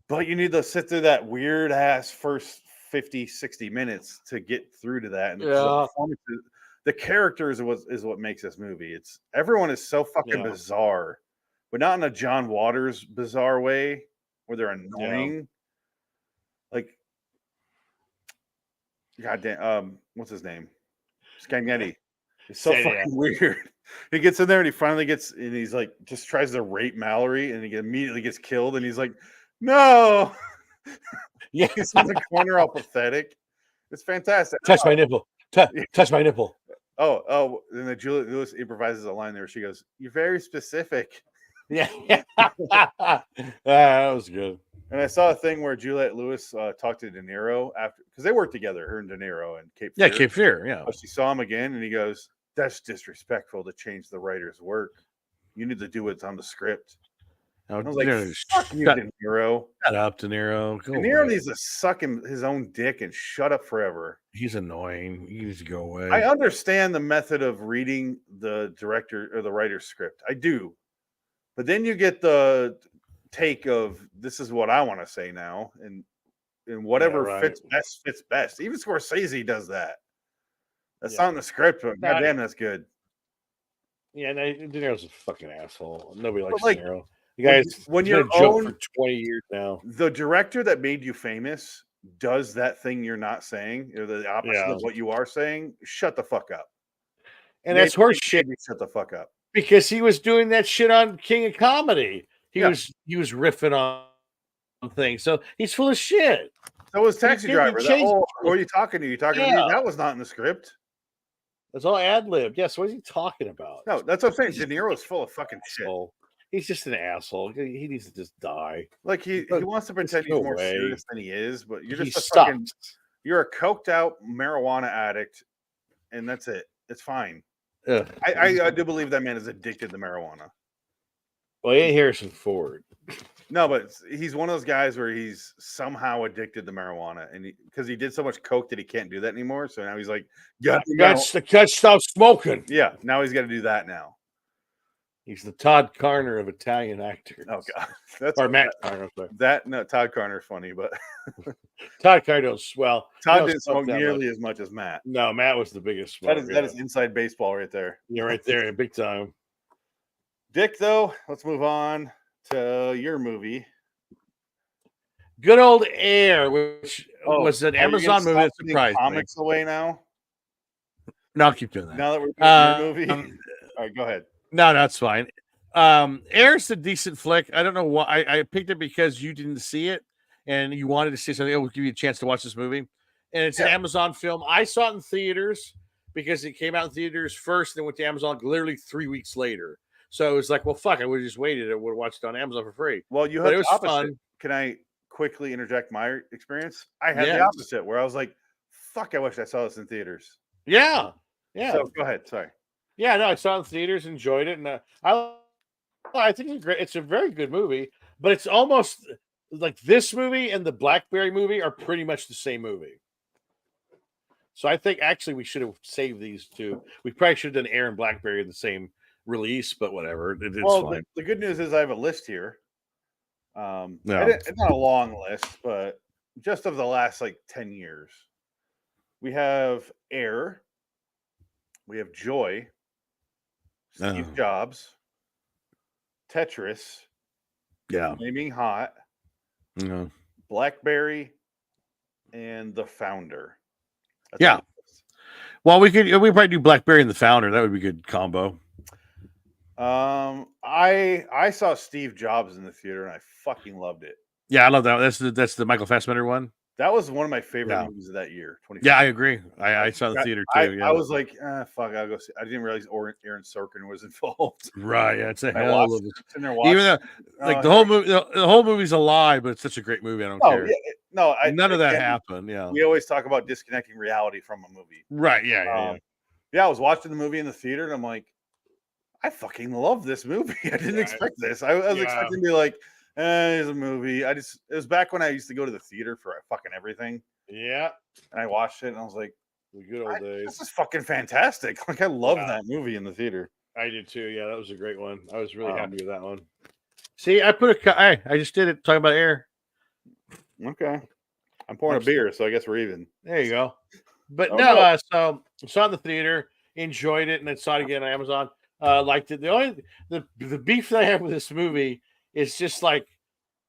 But you need to sit through that weird ass first 50-60 minutes to get through to that. And the characters is what makes this movie. It's everyone is so fucking bizarre, but not in a John Waters bizarre way where they're annoying. Like, goddamn, what's his name? Scagnetti. It's so fucking weird. He gets in there and he finally gets, and he's like, just tries to rape Mallory, and he immediately gets killed, and he's like, no. Yeah, he's in the corner, all pathetic. It's fantastic. Touch my nipple. Touch my nipple. Oh, and then Juliette Lewis improvises a line there. She goes, "You're very specific." Yeah, that was good. And I saw a thing where Juliette Lewis talked to De Niro after, because they worked together, her and De Niro and Cape Fear. Yeah, Cape Fear. Yeah, but she saw him again, and he goes, "That's disrespectful to change the writer's work. You need to do what's on the script." I was like, "Fuck you, De Niro." Shut up, De Niro. De Niro needs to suck his own dick and shut up forever. He's annoying. He needs to go away. I understand the method of reading the director or the writer's script. I do. But then you get the take of, this is what I want to say now, and whatever fits best. Even Scorsese does that. That's not in the script, but goddamn, that's good. Yeah, De Niro's a fucking asshole. Nobody likes like, De Niro. You guys, when you're a joke for 20 years now. The director that made you famous does that thing you're not saying, or the opposite of what you are saying. Shut the fuck up. And that's horse shit. Shut the fuck up. Because he was doing that shit on King of Comedy. He was riffing on things. So he's full of shit. So was Taxi Driver. Who are you talking to? You talking to me? That was not in the script. That's all ad lib. Yes. What is he talking about? No, that's what I'm saying. De Niro's full of fucking shit. Asshole. He's just an asshole. He needs to just die. Like he wants to Just pretend he's go more away. serious than he is, but you're He just a fucking sucks. you're a coked out marijuana addict, and that's it. It's fine. Ugh. I do believe that man is addicted to marijuana. Well, he ain't Harrison Ford. No, but he's one of those guys where he's somehow addicted to marijuana, and because he did so much coke that he can't do that anymore. So now he's like, The catch stop smoking. yeah. Now he's got to do that now. He's the Todd Carner of Italian actors. Oh god, that's Or Matt Carner. I'm sorry. that. No, Todd Carner's funny, but Todd Carner don't swell. Todd didn't smoke nearly as much as Matt. No, Matt was the biggest smoker. That is inside baseball right there. You're right there, big time. Dick, though, let's move on to your movie. Good old Air, which was an are you gonna Amazon movie stop that giving surprised me. comics away now. No, I'll keep doing that. Now that we're doing your movie, all right, go ahead. No, that's fine. Air's a decent flick. I don't know why I picked it because you didn't see it and you wanted to see something. It will give you a chance to watch this movie. And it's an Amazon film. I saw it in theaters because it came out in theaters first, then went to Amazon literally 3 weeks later. So it was like, well, fuck, I would have just waited. I would have watched it on Amazon for free. Well, you But had it was the opposite. fun. Can I quickly interject my experience? I had the Yes. opposite, where I was like, "Fuck, I wish I saw this in theaters." Yeah. Yeah. So go ahead. Sorry. Yeah, no, I saw it in theaters, enjoyed it, and I think it's great. It's a very good movie, but it's almost like this movie and the Blackberry movie are pretty much the same movie. So I think actually we should have saved these two. We probably should have done Air and Blackberry in the same release, but whatever. It's fine. The good news is I have a list here. Yeah. It's not a long list, but just of the last like 10 years, we have Air, we have Joy, Steve Jobs, Tetris, Yeah. Flaming Hot, Yeah. Blackberry, and The Founder. That's Yeah. my list. Well, we probably do Blackberry and the Founder. That would be a good combo. I saw Steve Jobs in the theater and I fucking loved it. Yeah, I love that. That's the Michael Fassbender one. That was one of my favorite movies of that year. Yeah, I agree. I saw the theater too. I was like, fuck, I'll go see. I didn't realize Aaron Sorkin was involved. Right. Yeah, it's a I hell of watched a. it, sitting there Even though, watching- like the whole movie's a lie, but it's such a great movie. I don't care. yeah, no, None of that again, happened. Yeah. We always talk about disconnecting reality from a movie. Right. Yeah. Yeah, I was watching the movie in the theater and I'm like, I fucking love this movie. I didn't expect this. I was expecting to be like, it's a movie. It was back when I used to go to the theater for fucking everything. Yeah. And I watched it and I was like, The good old days. this is fucking fantastic. Like I love that movie in the theater. I did too. Yeah, that was a great one. I was really happy with that one. See, I put I just did it talking about Air. Okay. I'm pouring a beer, so I guess we're even. There you go. But Oh, so saw it in the theater, enjoyed it, and then saw it again on Amazon. Liked it. The beef that I have with this movie is just like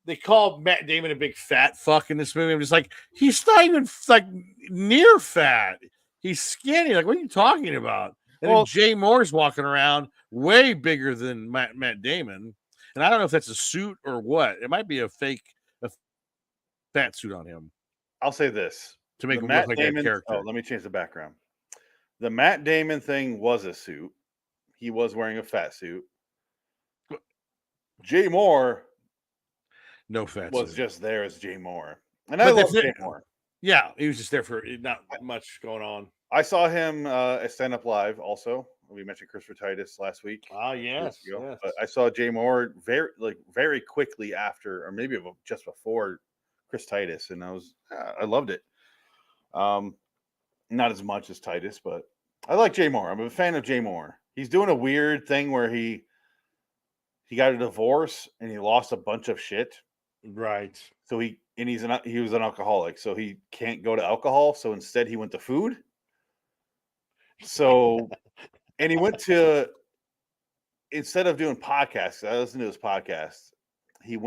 they call Matt Damon a big fat fuck in this movie. I'm just like, he's not even like near fat. He's skinny. Like, what are you talking about? And then Jay Moore's walking around way bigger than Matt Damon. And I don't know if that's a suit or what. It might be a fake fat suit on him. I'll say this. To make The him Matt look like that Damon- character. Oh, let me change the background. The Matt Damon thing was a suit. He was wearing a fat suit. Jay Moore No fat was suit. just there as Jay Moore. And I love Jay Moore. Yeah, he was just there for not much going on. I saw him at Stand Up Live also. We mentioned Christopher Titus last week. Ah, yes, ago. yes. But I saw Jay Moore very quickly after, or maybe just before Chris Titus, and I loved it. Not as much as Titus, but I like Jay Moore. I'm a fan of Jay Moore. He's doing a weird thing where he got a divorce and he lost a bunch of shit. Right. So he was an alcoholic, so he can't go to alcohol. So instead, he went to food. So, and he went to, instead of doing podcasts, I listened to his podcast. He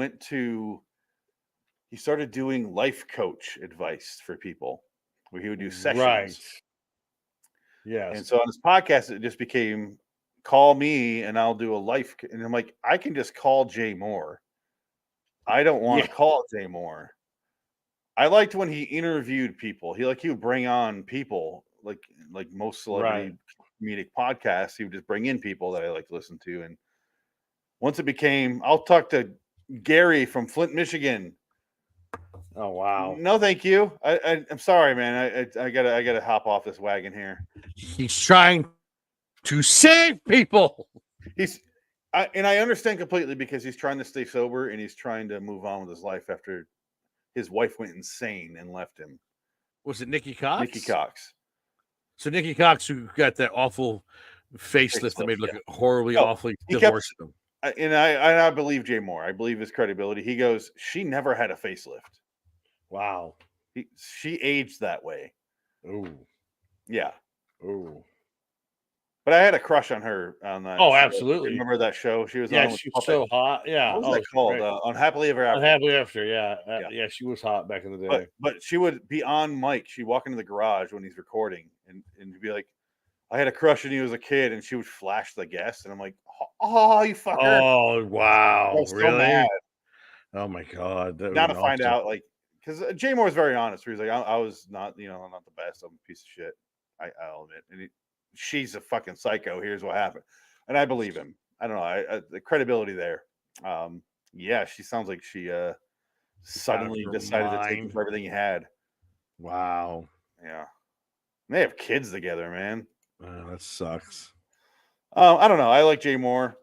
started doing life coach advice for people, where he would do sessions. Right. Yes. And so on his podcast, it just became, call me and I'll do a life. And I'm like, I can just call Jay Moore. I don't want to call Jay Moore. I liked when he interviewed people. He would bring on people like most celebrity comedic podcasts. He would just bring in people that I like to listen to. And once it became, I'll talk to Gary from Flint, Michigan. Oh wow. No, thank you. I'm sorry, man. I gotta hop off this wagon here. He's trying to save people. And I understand completely because he's trying to stay sober and he's trying to move on with his life after his wife went insane and left him. Was it Nikki Cox? Nikki Cox. So Nikki Cox, who got that awful facelift that made look horribly, awfully divorced him. And I believe Jay Moore. I believe his credibility. He goes, she never had a facelift. Wow. She aged that way. Oh. Yeah. Oh. But I had a crush on her on that. Oh, show. absolutely. Remember that show? She was yeah, on she was so hot. Yeah. What was that called? Unhappily Ever After. Unhappily After. Yeah. Yeah, she was hot back in the day. But she would be on mic. She'd walk into the garage when he's recording and be like, I had a crush on you as a kid, and she would flash the guest, and I'm like, oh, you fucker. Oh, wow. I was really? so mad. Oh my God. Now to find out, like, because Jay Moore is very honest. Where he's like, I was not, I'm not the best. I'm a piece of shit. I'll admit. And she's a fucking psycho. Here's what happened, and I believe him. I don't know. The credibility there. Yeah, she sounds like she suddenly decided to take everything he had. Wow. Yeah. And they have kids together, man. That sucks. I don't know. I like Jay Moore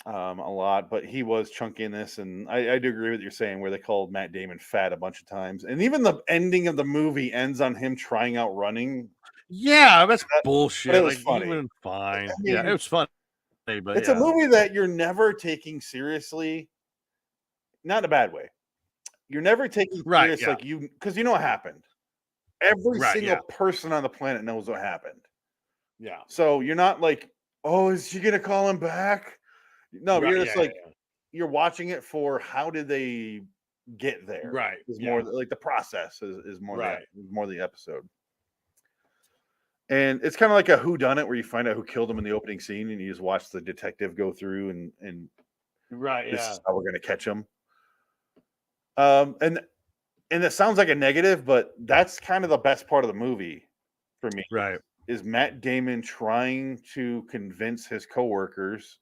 a lot, but he was chunky in this, and I do agree with what you're saying, where they called Matt Damon fat a bunch of times, and even the ending of the movie ends on him trying out running. Yeah, that's bullshit. It was funny. Even fine. I mean, yeah, it was funny. But it's a movie that you're never taking seriously, not in a bad way. You're never taking serious like you, because you know what happened. Every single person on the planet knows what happened. Yeah. So you're not like, oh, is she gonna call him back? No, you're just you're watching it for how did they get there? Right. Is more like the process is more more the episode. And it's kind of like a whodunit where you find out who killed him in the opening scene, and you just watch the detective go through and this is how we're gonna catch him. And it sounds like a negative, but that's kind of the best part of the movie for me. Right. Is Matt Damon trying to convince his coworkers,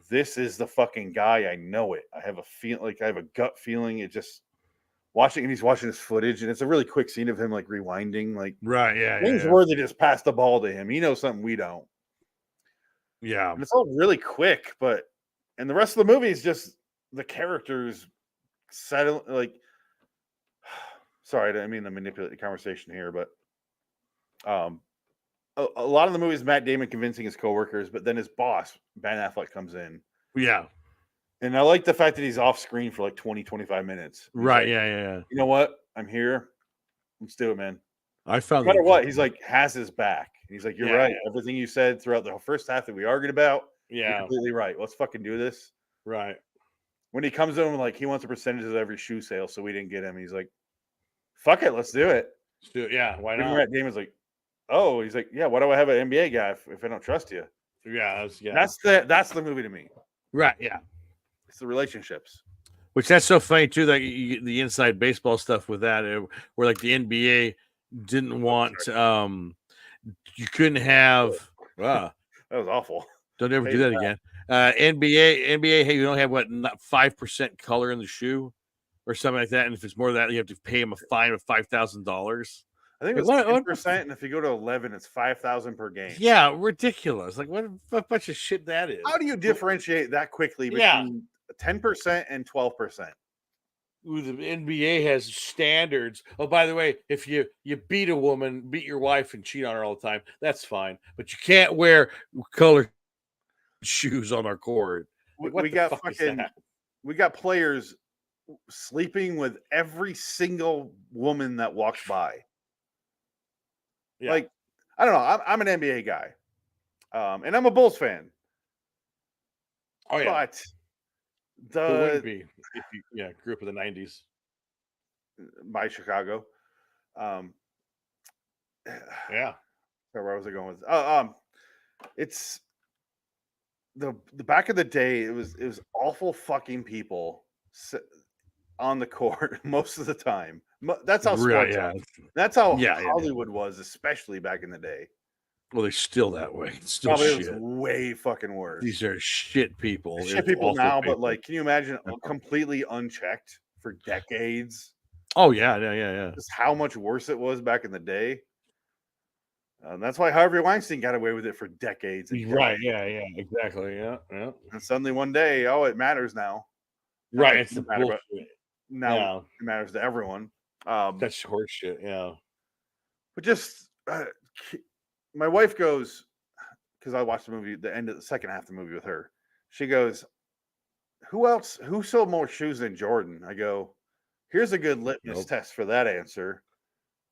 this is the fucking guy. I know it. I have a feel like I have a gut feeling. It just watching, and he's watching this footage, and it's a really quick scene of him like rewinding, like things where they just pass the ball to him. He knows something we don't. Yeah, and it's all really quick, and the rest of the movie is just the characters settle like. Sorry, I didn't mean to manipulate the conversation here, but a lot of the movies, Matt Damon convincing his coworkers, but then his boss, Ben Affleck, comes in. Yeah. And I like the fact that he's off screen for like 20, 25 minutes. He's right. Like, yeah. You know what? I'm here. Let's do it, man. I found no matter what, he's like, has his back. He's like, you're right. Yeah. Everything you said throughout the first half that we argued about, you're completely right. Let's fucking do this. Right. When he comes in, like, he wants a percentage of every shoe sale, so we didn't get him. He's like, fuck it, let's do it. Let's do it. Yeah, why not? Matt Damon's like, oh, he's like, yeah, why do I have an NBA guy if I don't trust you? Yeah, that's the movie to me. Right, yeah. It's the relationships. Which that's so funny too, like the inside baseball stuff with that, where like the NBA didn't want, you couldn't have. Wow, that was awful. Don't ever do that again. NBA, hey, you don't have 5% color in the shoe or something like that, and if it's more than that, you have to pay him a fine of $5,000. I think it's 10%, and if you go to 11, it's $5,000 per game. Yeah, ridiculous. Like what a bunch of shit that is. How do you differentiate that quickly between 10% and 12%? Ooh, the NBA has standards. Oh, by the way, if you beat a woman, beat your wife, and cheat on her all the time, that's fine. But you can't wear colored shoes on our court. We got players sleeping with every single woman that walks by. Yeah. Like, I don't know. I'm an NBA guy, and I'm a Bulls fan. Oh yeah, but who wouldn't be if you grew up in the '90s by Chicago. Yeah. Where was I going with? It's the back of the day. It was awful fucking people on the court most of the time. That's how sports are. That's how Hollywood was, especially back in the day. Well, they're still that way. It's still Probably was shit. way fucking worse. These are shit people. They're shit It's people awful now, people. but like, can you imagine completely unchecked for decades? Oh yeah. Just how much worse it was back in the day. That's why Harvey Weinstein got away with it for decades. And Right? decades. Yeah, exactly. Yeah. And suddenly one day, oh, it matters now. Right. Like, It's the it matter, but bullshit. now Yeah. it matters to everyone. That's horse shit. Yeah. But just my wife goes, because I watched the movie, the end of the second half of the movie with her. She goes, who sold more shoes than Jordan? I go, here's a good litmus test for that answer.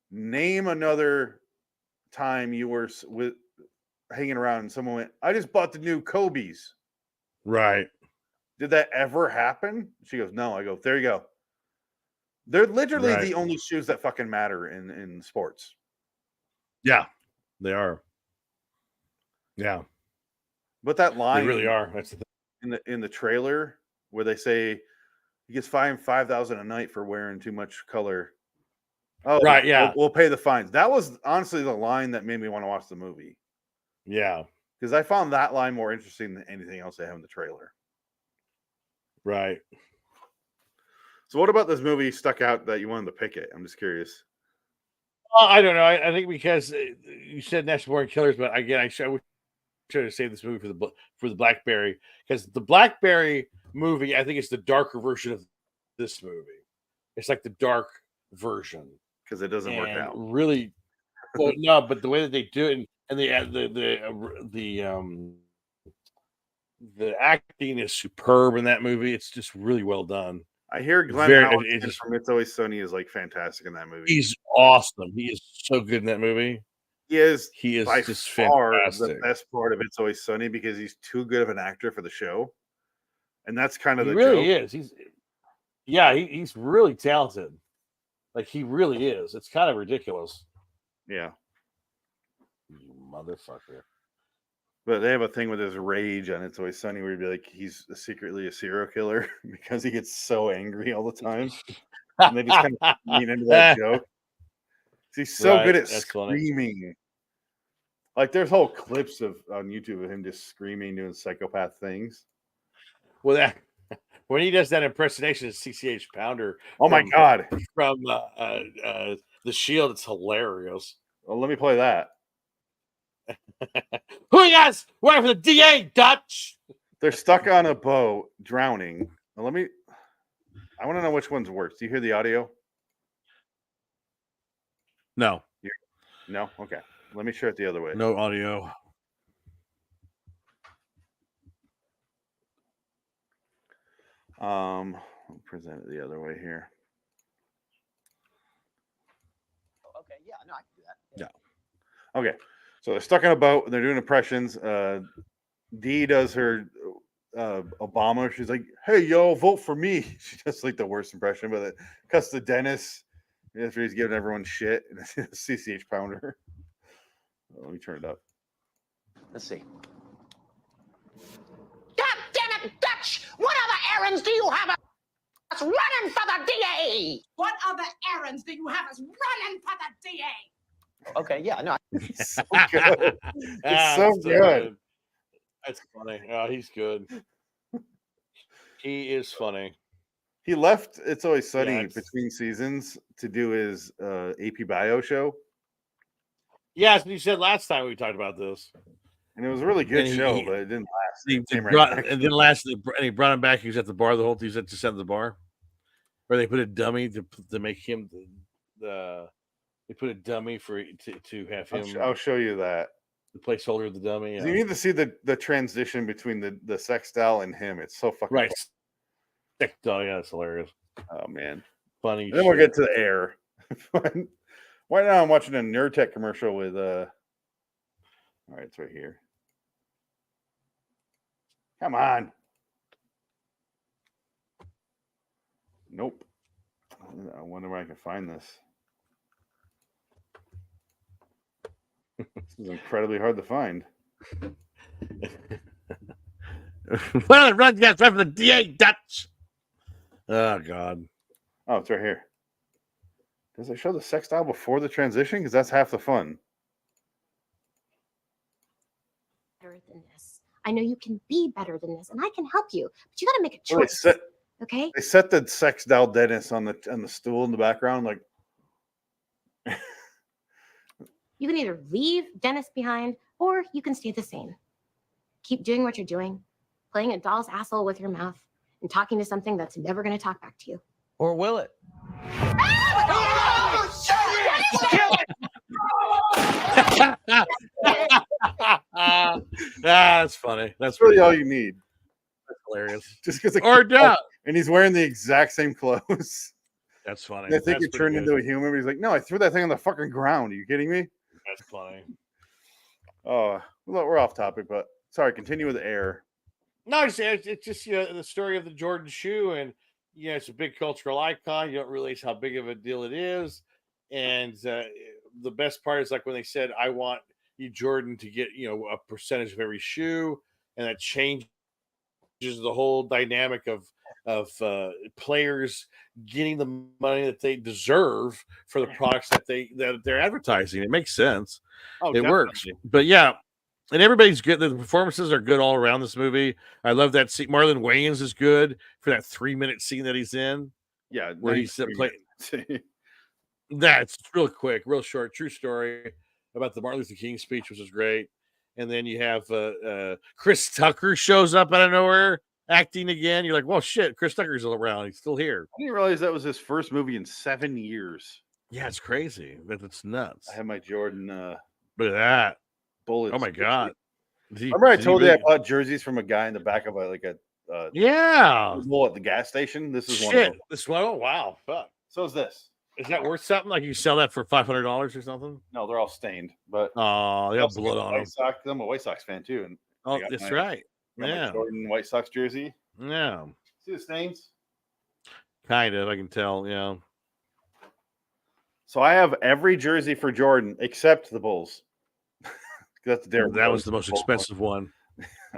Name another time you were hanging around and someone went, I just bought the new Kobe's. Right. Did that ever happen? She goes, no. I go, there you go. They're literally the only shoes that fucking matter in sports. Yeah, they are. Yeah. But that line, they really are. That's the thing. In the trailer where they say he gets fined $5,000 a night for wearing too much color. Oh, right. Yeah, we'll pay the fines. That was honestly the line that made me want to watch the movie. Yeah, because I found that line more interesting than anything else they have in the trailer. Right. So, what about this movie stuck out that you wanted to pick it? I'm just curious. I don't know. I think because you said National Born Killers, but again, I would try to save this movie for the Blackberry, because the Blackberry movie, I think, is the darker version of this movie. It's like the dark version because it doesn't work out. Really, well, no, but the way that they do it and the acting is superb in that movie. It's just really well done. I hear Glenn Howard from It's Always Sunny is like fantastic in that movie. He's awesome. He is so good in that movie. He is by just far the best part of It's Always Sunny, because he's too good of an actor for the show, and that's kind of he the really joke. Is. He's really talented. Like, he really is. It's kind of ridiculous. Yeah, you motherfucker. But they have a thing with his rage on It's Always Sunny where he'd be like, he's secretly a serial killer because he gets so angry all the time. And they just kind of lean into that joke. He's so good at screaming. Funny. Like, there's whole clips on YouTube of him just screaming, doing psychopath things. Well, when he does that impersonation of CCH Pounder. Oh my God. From The Shield, it's hilarious. Well, let me play that. Who you guys working for the DA, Dutch? They're stuck on a boat, drowning. Now, I want to know which one's worse. Do you hear the audio? No. No? Okay. Let me share it the other way. No audio. I'll present it the other way here. Okay, yeah, no, I can do that. Yeah. Okay. So they're stuck on a boat and they're doing impressions. Dee does her Obama. She's like, "Hey, yo, vote for me." She does like the worst impression, but it cuts to Dennis after he's giving everyone shit. And it's CCH Pounder. Let me turn it up. Let's see. God damn it, Dutch! What other errands do you have us running for the DA? What other errands do you have us running for the DA? Okay, yeah, no. It's so good. It's so good. That's funny. Oh, he's good. He is funny. He left It's Always Sunny between seasons to do his AP Bio show. Yeah, that's what you said last time we talked about this. And it was a really good show, but it didn't last. It didn't last, and he brought him back. He was at the bar the whole time. He was at the bar, where they put a dummy to make him they put a dummy to have him. I'll show you that. The placeholder of the dummy. You need to see the transition between the sex doll and him. It's so fucking right. Sex doll, yeah, it's hilarious. Oh man, funny. And then we'll get to the air. Right now, I'm watching a Nurtec commercial with All right, it's right here. Come on. Nope. I wonder where I can find this. This is incredibly hard to find. Well, run right for the DA, Dutch. Oh God. Oh, it's right here. Does it show the sex style before the transition? Because that's half the fun. I know you can be better than this, and I can help you, but you got to make a Well, choice. Okay? They set the sex doll Dennis on the stool in the background, like. You can either leave Dennis behind, or you can stay the same. Keep doing what you're doing, playing a doll's asshole with your mouth, and talking to something that's never going to talk back to you. Or will it? That's funny. That's really all you need. That's hilarious. Just because, and he's wearing the exact same clothes. That's funny. And I think he turned into a human, but he's like, "No, I threw that thing on the fucking ground. Are you kidding me?" That's funny. Oh, well, we're off topic, but sorry. Continue with Air. No, it's just the story of the Jordan shoe, and it's a big cultural icon. You don't realize how big of a deal it is, and the best part is like when they said, "I want you, Jordan, to get a percentage of every shoe," and that changes the whole dynamic of players getting the money that they deserve for the products that they're advertising. It makes sense. It works. But yeah, and everybody's good. The performances are good all around this movie. I love that scene. Marlon Wayans is good for that 3-minute scene that he's in. Yeah, where he's playing. That's real quick, real short, true story about the Martin Luther King speech, which was great. And then you have Chris Tucker shows up out of nowhere acting again. You're like, well, shit, Chris Tucker's around. He's still here. I didn't realize that was his first movie in 7 years. Yeah, it's crazy. That's nuts. I have my Jordan. Look at that. Bullets. Oh my god! Remember I told you I bought jerseys from a guy in the back of a at the gas station. This is one of them. This one. Oh wow! Fuck. So is this. Is that worth something? Like you sell that for $500 or something? No, they're all stained. But they have blood on them. I'm a White Sox fan too, and that's right. My Jordan White Sox jersey. Yeah. See the stains? Kind of. I can tell. Yeah. So I have every jersey for Jordan except the Bulls. That's that was the most expensive one.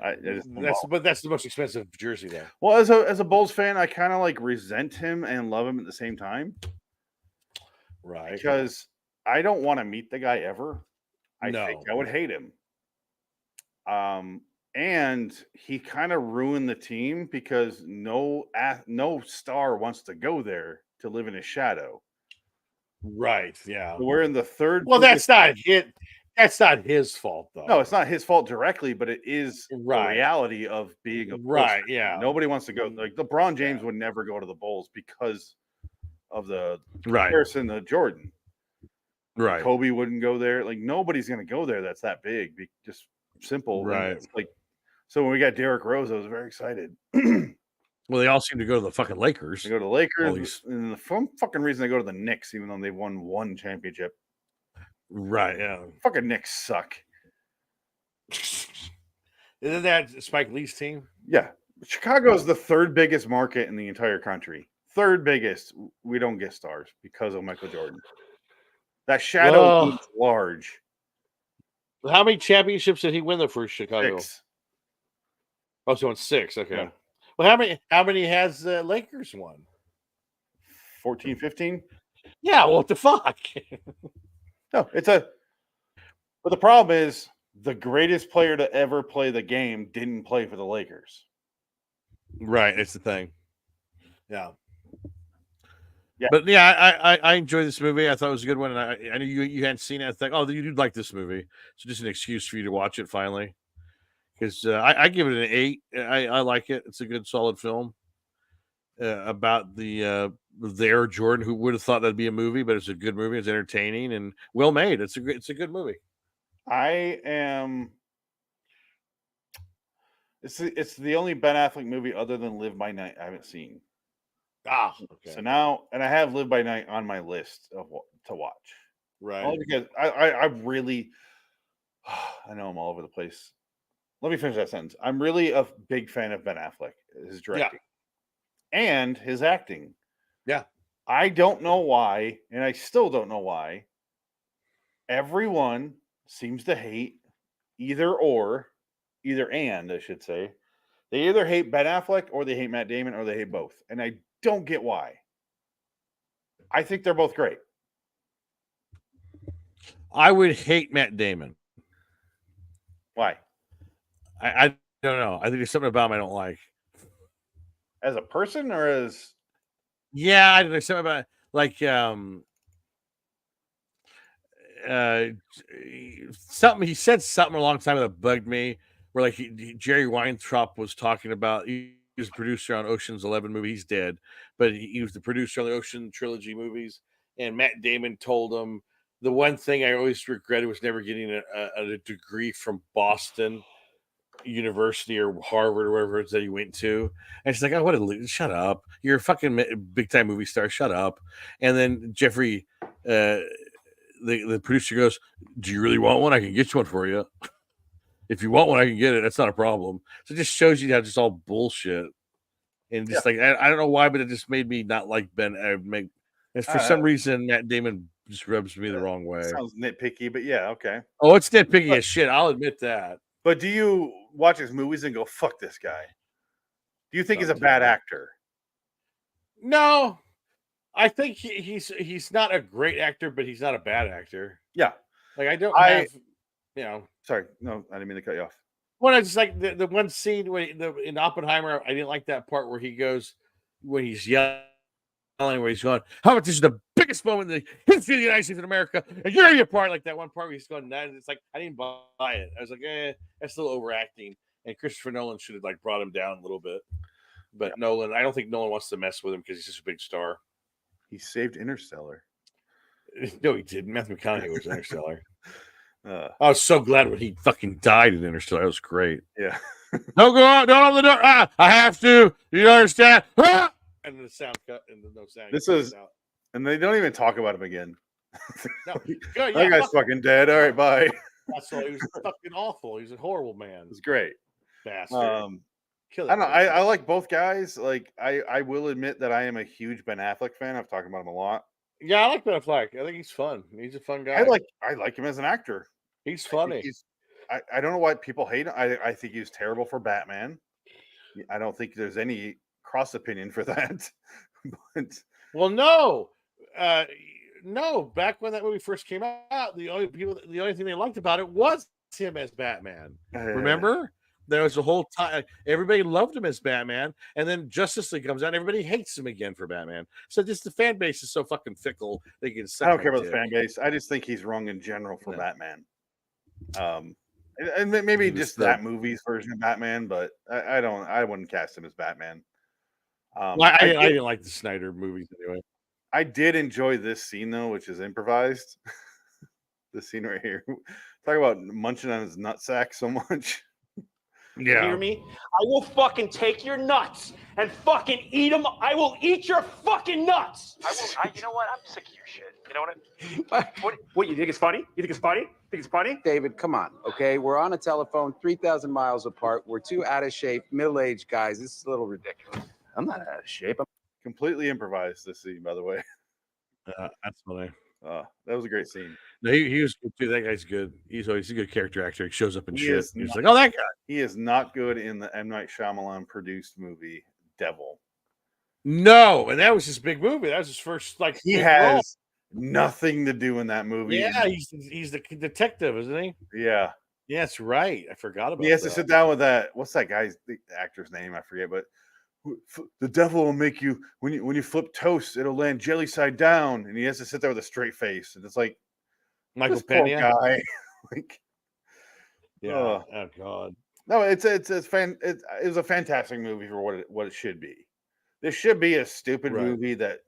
That's the most expensive jersey though. Well, as a Bulls fan, I kind of like resent him and love him at the same time. Right. Because I don't want to meet the guy ever. I think I would hate him. And he kind of ruined the team because no star wants to go there to live in his shadow. Right. Yeah. So we're in the third. Well, that's not his fault, though. No, it's not his fault directly, but it is the reality of being a Bulls fan. Yeah. Nobody wants to go. Like LeBron James would never go to the Bulls because of the comparison to Jordan. Right. Kobe wouldn't go there. Like nobody's going to go there. That's that big. Just simple. Right. Like so when we got Derrick Rose, I was very excited. Well, they all seem to go to the fucking Lakers. They go to the Lakers, and the fucking reason they go to the Knicks, even though they won one championship. Right, yeah. Fucking Knicks suck. Isn't that Spike Lee's team? Yeah. Chicago is the third biggest market in the entire country. Third biggest. We don't get stars because of Michael Jordan. That shadow is large. How many championships did he win though for Chicago? 6. Oh, so it's 6. Okay. Yeah. Well, how many has the Lakers won? 14, 15? Yeah, what the fuck? No, but the problem is the greatest player to ever play the game didn't play for the Lakers. Right, it's the thing. Yeah. Yeah. But yeah, I enjoyed this movie. I thought it was a good one. And I knew you hadn't seen it. I think, oh, you'd like this movie. So just an excuse for you to watch it finally. Because I give it an 8. I like it. It's a good, solid film about their Jordan. Who would have thought that'd be a movie? But it's a good movie. It's entertaining and well made. It's a good movie. It's the only Ben Affleck movie other than Live by Night I haven't seen. Okay. So now, and I have Live by Night on my list to watch. Right. Only because I really, I know I'm all over the place. Let me finish that sentence. I'm really a big fan of Ben Affleck, his directing, and his acting. Yeah. I don't know why, and I still don't know why. Everyone seems to hate either and, I should say. They either hate Ben Affleck or they hate Matt Damon or they hate both. And I don't get why. I think they're both great. I would hate Matt Damon. Why? I don't know. I think there's something about him I don't like. As a person or as? Yeah, I don't know. Something about like something he said something a long time that bugged me. Where like Jerry Weintraub was talking about. He was the producer on Ocean's 11 movie. He's dead, but he was the producer on the Ocean trilogy movies. And Matt Damon told him the one thing I always regretted was never getting a degree from Boston University or Harvard or wherever it is that he went to. And she's like, "Oh, what a shut up! You're a fucking big time movie star. Shut up!" And then Jeffrey, the producer goes, "Do you really want one? I can get you one for you. If you want one, I can get it. That's not a problem." So it just shows you how just all bullshit. And just like I don't know why, but it just made me not like Ben. And for some reason, Matt Damon just rubs me the wrong way. Sounds nitpicky, but yeah, okay. Oh, it's nitpicky as shit. I'll admit that. But do you watch his movies and go, "Fuck this guy"? Do you think he's a bad actor? No, I think he's not a great actor, but he's not a bad actor. Yeah, like I don't have, you know. Sorry, no, I didn't mean to cut you off. Well, I just like the one scene in Oppenheimer. I didn't like that part where he goes when he's yelling, where he's going, "How about this is the biggest moment in the history of the United States of America, and you're your part." Like that one part where he's going, "That," it's like I didn't buy it. I was like, that's a little overacting. And Christopher Nolan should have like brought him down a little bit. But Nolan, I don't think Nolan wants to mess with him because he's just a big star. He saved Interstellar. No, he didn't. Matthew McConaughey was Interstellar. I was so glad when he fucking died in Interstellar. That was great. Yeah. Don't go out. Don't open the door. I have to. You understand? And the sound cut and no sound. This is, and they don't even talk about him again. No, that guy's fucking dead. All right, bye. That's why he was fucking awful. He's a horrible man. It's great. Bastard. I don't know. I like both guys. Like I will admit that I am a huge Ben Affleck fan. I've talked about him a lot. Yeah, I like Ben Affleck. I think he's fun. He's a fun guy. I like him as an actor. He's funny. I don't know why people hate him. I think he was terrible for Batman. I don't think there's any cross opinion for that. But well, no. No, back when that movie first came out, the only thing they liked about it was him as Batman. Remember? There was a whole time everybody loved him as Batman, and then Justice League comes out, and everybody hates him again for Batman. So just the fan base is so fucking fickle. They can. I don't care about the fan base. I just think he's wrong in general for Batman. And maybe just that movie's version of Batman, but I wouldn't cast him as Batman. I didn't like the Snyder movies anyway. I did enjoy this scene though, which is improvised. This scene right here. Talk about munching on his nutsack so much. Yeah. You hear me? I will fucking take your nuts and fucking eat them. I will eat your fucking nuts. You know what? I'm sick of your shit. You know what? You think it's funny? You think it's funny? Think it's funny? David, come on, okay? We're on a telephone 3,000 miles apart. We're two out of shape, middle-aged guys. This is a little ridiculous. I'm not out of shape. I'm completely improvised this scene, by the way. That's funny. That was a great scene. No, he was good too. That guy's good. He's a good character actor. He shows up in shit. He's not, like, oh, that guy. He is not good in the M. Night Shyamalan produced movie Devil. No, and that was his big movie. That was his first He has nothing to do in that movie. Yeah, he's the detective, isn't he? Yeah. Yeah, that's right. I forgot about. He has to sit down with that. What's that guy's the actor's name? I forget, but the devil will make you when you flip toast, it'll land jelly side down, and he has to sit there with a straight face, and it's like Michael Pena guy. Like, yeah. Oh God. No, it was a fantastic movie for what it should be. This should be a stupid movie that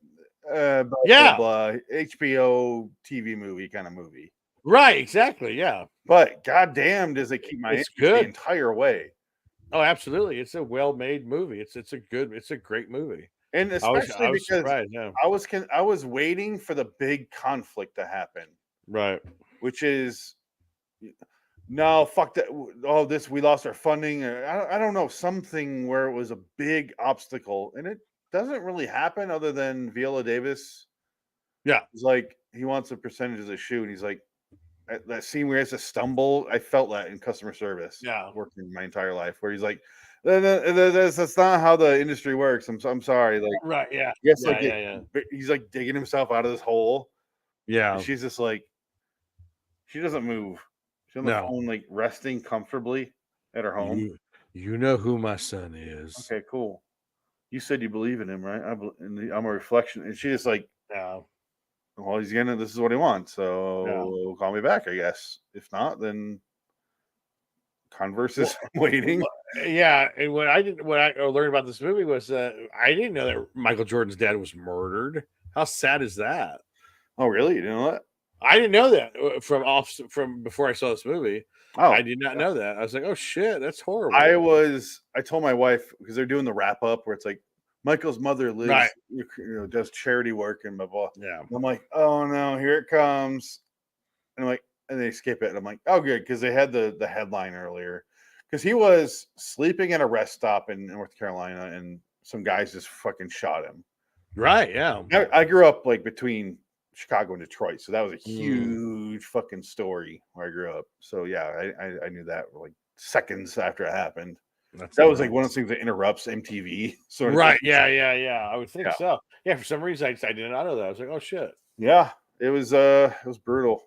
blah, blah, HBO TV movie kind of movie. Right, exactly. Yeah. But goddamn, does it keep my interest the entire way. Oh, absolutely. It's a well-made movie. It's a great movie. And especially because surprised, yeah. I was waiting for the big conflict to happen. Right. Which is no, fuck that. Oh, we lost our funding. I don't know, something where it was a big obstacle, and it doesn't really happen other than Viola Davis. Yeah, he's like he wants a percentage of the shoe, and he's like that scene where he has to stumble. I felt that in customer service. Yeah, working my entire life, where he's like, "That's not how the industry works." I'm sorry. Like, right? Yeah. Yes. He's like digging himself out of this hole. Yeah. And she's just like, she doesn't move. She's on the phone, like resting comfortably at her home. You know who my son is. Okay, cool. You said you believe in him, right? I'm a reflection. And she just like, Yeah. well, this is what he wants. So call me back, I guess. If not, then Converse is waiting. Yeah, and what I learned about this movie was I didn't know that Michael Jordan's dad was murdered. How sad is that? Oh, really? You didn't know that? I didn't know that from before I saw this movie. Oh, I did not know that. I was like, oh shit, that's horrible. I told my wife, because they're doing the wrap up where it's like Michael's mother lives, Right. Does charity work and blah blah. Yeah. And I'm like, oh no, here it comes. And I'm like, and they skip it. And I'm like, oh good, because they had the headline earlier. Because he was sleeping at a rest stop in North Carolina and some guys just fucking shot him. Right, yeah. I grew up like between Chicago and Detroit, so that was a huge fucking story where I grew up. So yeah, I knew that like seconds after it happened. That was like one of those things that interrupts MTV. Sort of right, thing. yeah. I would think so. Yeah, for some reason I did not know that. I was like, oh shit. Yeah, it was brutal,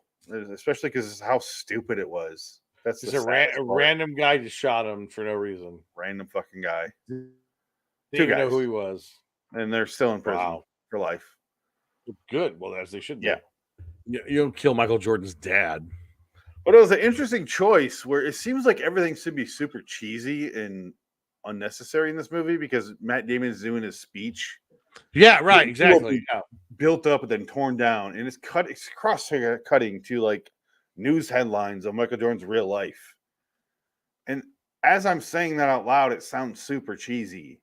especially because how stupid it was. That's just a random guy just shot him for no reason. Random fucking guy. Didn't Two even guys know who he was, and they're still in prison for life. Good. Well, as they should be. Yeah. You don't kill Michael Jordan's dad. But it was an interesting choice where it seems like everything should be super cheesy and unnecessary in this movie because Matt Damon is doing his speech. Yeah, right. Exactly. Yeah. Built up and then torn down, and it's cross cutting to like news headlines of Michael Jordan's real life. And as I'm saying that out loud, it sounds super cheesy,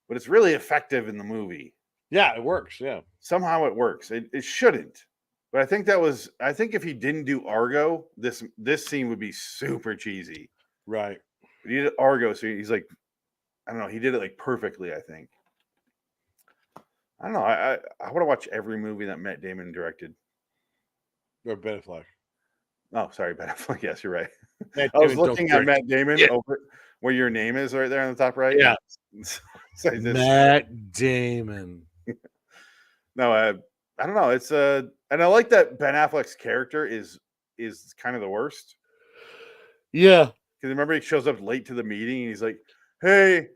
but it's really effective in the movie. Yeah, it works. Yeah. Somehow it works. It shouldn't. But I think if he didn't do Argo, this scene would be super cheesy. Right. But he did Argo, so he's like, I don't know, he did it like perfectly, I think. I don't know. I want to watch every movie that Matt Damon directed. Or Ben Affleck. Oh, sorry, Ben Affleck. Yes, you're right. I was looking at Matt Damon over where your name is right there on the top right. Yeah. So Matt Damon. No, I don't know. It's and I like that Ben Affleck's character is kind of the worst. Yeah. Because remember he shows up late to the meeting and he's like, "Hey,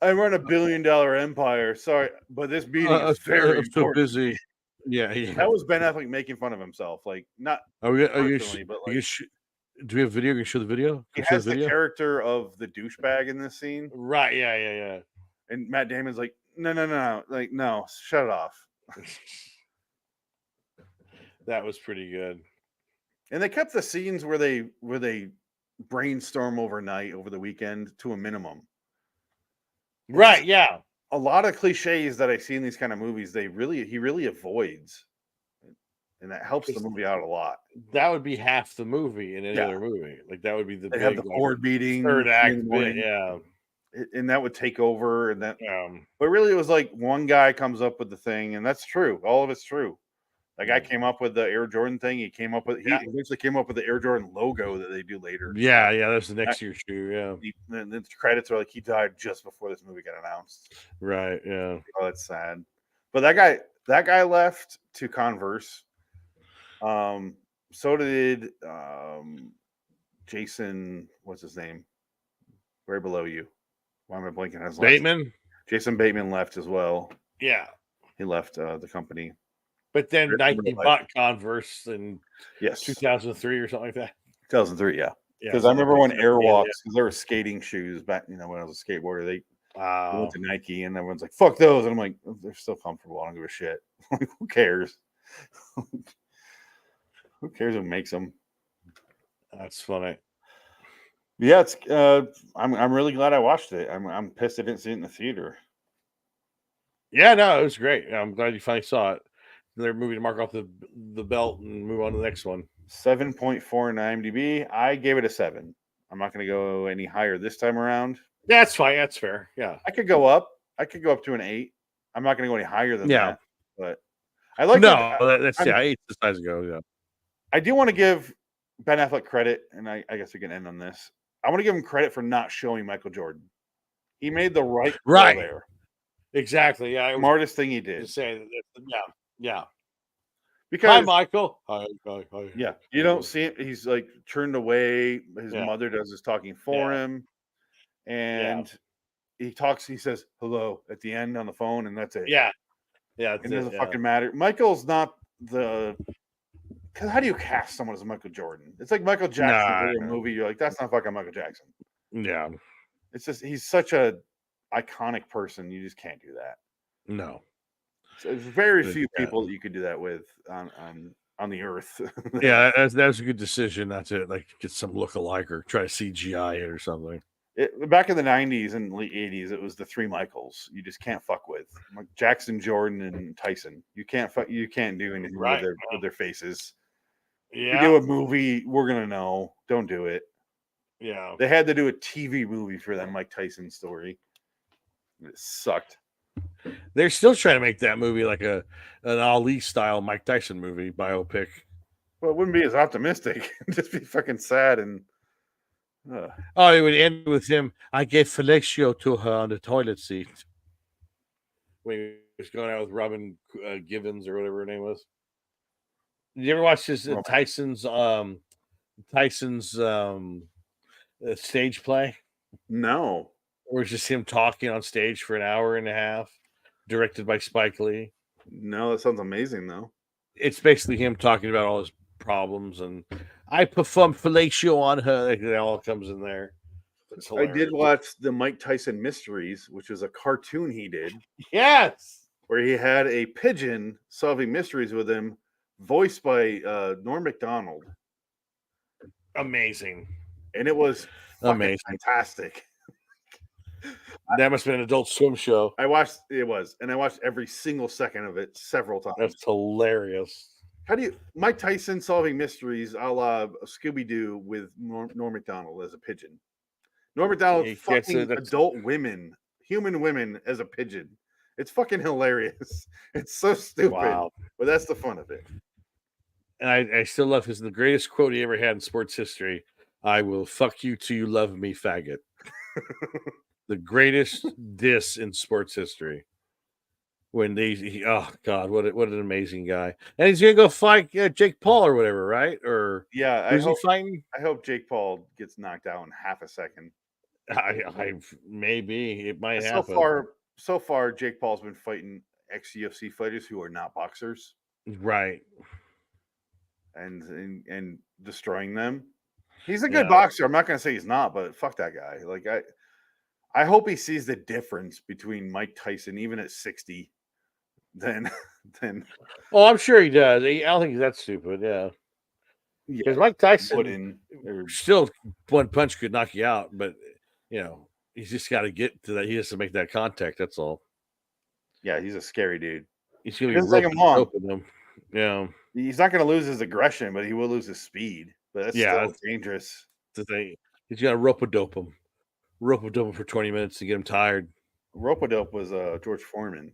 I run $1 billion empire. Sorry, but this meeting is very important." So busy. Yeah. That was Ben Affleck making fun of himself. Like not. But like, do we have video? Can you show the video? He has the character of the douchebag in this scene. Right. Yeah. And Matt Damon's like, no. Like, no, shut it off. That was pretty good. And they kept the scenes where they brainstorm overnight over the weekend to a minimum. Right, yeah. A lot of cliches that I see in these kind of movies, he really avoids. And that helps the movie out a lot. That would be half the movie in any other movie. Like that would be the have the board meeting, third act bit, yeah. And that would take over, and that. But really, it was like one guy comes up with the thing, and that's true. All of it's true. That guy came up with the Air Jordan thing. He eventually came up with the Air Jordan logo that they do later. Yeah. That's the next year's shoe. Yeah. And the credits are like he died just before this movie got announced. Right. Yeah. Oh, that's sad. But that guy left to Converse. So did Jason. What's his name? Right below you. Why am I blanking on his name? Bateman. Jason Bateman left as well. Yeah. He left the company. But then Nike bought Converse in 2003 or something like that. 2003, yeah. Because I remember when Airwalks, because there were skating shoes back, when I was a skateboarder, they went to Nike and everyone's like, fuck those. And I'm like, they're still comfortable. I don't give a shit. Like, who cares? Who cares who makes them? That's funny. Yeah, it's I'm really glad I watched it. I'm pissed I didn't see it in the theater. Yeah, no, it was great. I'm glad you finally saw it. They're moving to mark off the belt and move on to the next one. 7.4 in IMDb. I gave it a 7. I'm not going to go any higher this time around. That's fine. That's fair. Yeah. I could go up. I could go up to an 8. I'm not going to go any higher than that. But I like that's 8 the size ago. Yeah. I do want to give Ben Affleck credit, and I guess we can end on this. I want to give him credit for not showing Michael Jordan. He made the right call there. Exactly. Yeah. Smartest thing he did. To say that. Yeah. Because hi, Michael. Hi. Yeah, you don't see it. He's like turned away. His mother does his talking for him. and he talks. He says hello at the end on the phone, and that's it. Yeah. It doesn't fucking matter. Michael's not the. Because how do you cast someone as Michael Jordan? It's like Michael Jackson in a movie. You're like, that's not fucking Michael Jackson. Yeah. It's just he's such a iconic person. You just can't do that. No. So there's very few people that you could do that with on the earth. Yeah, that's a good decision not to like get some look-alike or try to CGI it or something. Back in the 90s and late 80s, it was the three Michaels. You just can't fuck with like Jackson, Jordan, and Tyson. You can't do anything with their faces. Yeah. You do a movie, we're gonna know. Don't do it. Yeah. They had to do a TV movie for that Mike Tyson story. It sucked. They're still trying to make that movie like an Ali style Mike Tyson movie biopic. Well, it wouldn't be as optimistic. It'd just be fucking sad and. Oh, it would end with him. I gave fellatio to her on the toilet seat when he was going out with Robin Givens or whatever her name was. Did you ever watch this Tyson's stage play? No. Or it's just him talking on stage for an hour and a half, directed by Spike Lee. No, that sounds amazing though. It's basically him talking about all his problems, and I performed fellatio on her. It all comes in there. I did watch the Mike Tyson Mysteries, which is a cartoon he did. Yes, where he had a pigeon solving mysteries with him, voiced by Norm Macdonald. Amazing, and it was amazing, fantastic. That must have been an Adult Swim show. I watched every single second of it several times. That's hilarious. How do you Mike Tyson solving mysteries a la Scooby-Doo with Norm Macdonald as a pigeon? Norm Macdonald fucking adult women, human women as a pigeon. It's fucking hilarious. It's so stupid. Wow. But that's the fun of it. And I still love the greatest quote he ever had in sports history. I will fuck you till you love me, faggot. The greatest diss in sports history. When oh God, what an amazing guy! And he's gonna go fight Jake Paul or whatever, right? Or yeah, who's he fighting? I hope Jake Paul gets knocked out in half a second. I maybe it might happen. So far, Jake Paul's been fighting ex-UFC fighters who are not boxers, right? And destroying them. He's a good boxer. I'm not gonna say he's not, but fuck that guy. Like I hope he sees the difference between Mike Tyson, even at 60. Then oh, I'm sure he does. I don't think he's that stupid. Yeah, because Mike Tyson still one punch could knock you out, but he's just got to get to that. He has to make that contact. That's all. Yeah, he's a scary dude. He's gonna be roping him. Yeah, he's not gonna lose his aggression, but he will lose his speed. But that's still dangerous. The thing, he's gonna rope-a-dope him for 20 minutes to get him tired. Rope-a-dope was George Foreman.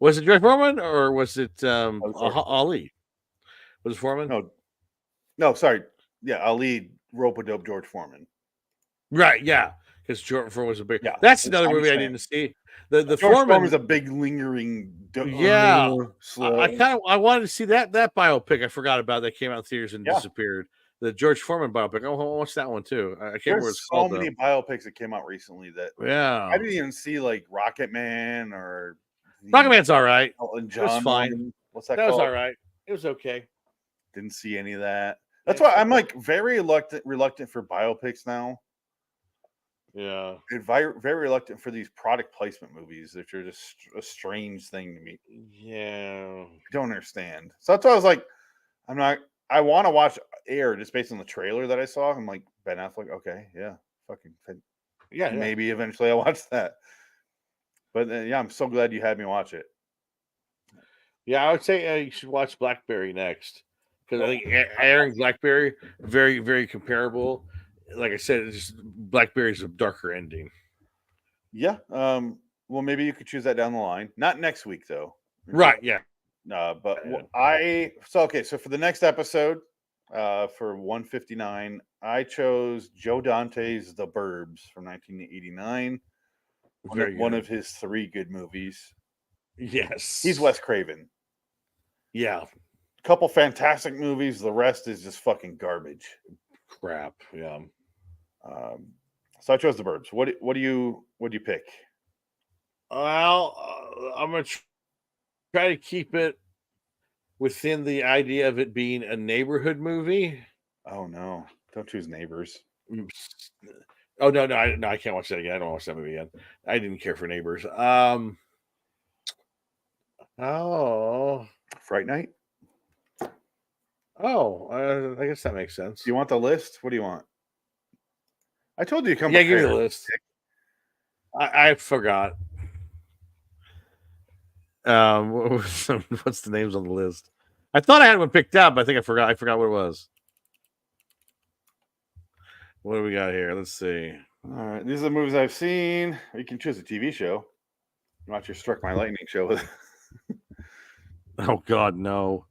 Was it George Foreman or was it Ali? Was it Foreman? No, sorry. Yeah, Ali rope-a-dope George Foreman. Right, yeah. Because George Foreman was a big. Yeah, that's another movie I didn't see. The George Foreman was a big lingering. Slow. I wanted to see that biopic. I forgot about that came out in theaters and disappeared. The George Foreman biopic. I want to watch that one too. I can't remember what it's called. So many biopics that came out recently that I didn't even see, like Rocket Man or. Rocket Man's all right. It was fine. What's that? That was all right. It was okay. Didn't see any of that. That's why I'm like very reluctant for biopics now. Yeah, very reluctant for these product placement movies, which are just a strange thing to me. Yeah, I don't understand. So that's why I was like, I want to watch Air just based on the trailer that I saw. I'm like, Ben Affleck, okay, yeah, fucking, yeah. Maybe eventually I'll watch that. But I'm so glad you had me watch it. Yeah, I would say you should watch Blackberry next because I think Air and Blackberry very, very comparable. Like I said, it's just Blackberry's a darker ending. Yeah. Well, maybe you could choose that down the line. Not next week though. Right. Yeah. But so for the next episode, for 159, I chose Joe Dante's The Burbs from 1989. One of his 3 good movies. Yes. He's Wes Craven. Yeah. Couple fantastic movies. The rest is just fucking garbage. Crap. Yeah. So I chose The Burbs. What do you pick? Well, I'm gonna try to keep it within the idea of it being a neighborhood movie. Oh no! Don't choose Neighbors. Oh no, I can't watch that again. I don't watch that movie again. I didn't care for Neighbors. Fright Night. I guess that makes sense. Do you want the list? What do you want? I told you to come. Yeah, give me the prepared. list. I forgot. What's the names on the list? I thought I had one picked up, but I think I forgot. I forgot what it was. What do we got here? Let's see. All right, these are the movies I've seen. You can choose a TV show. Watch your Struck My Lightning show with. Oh God, no.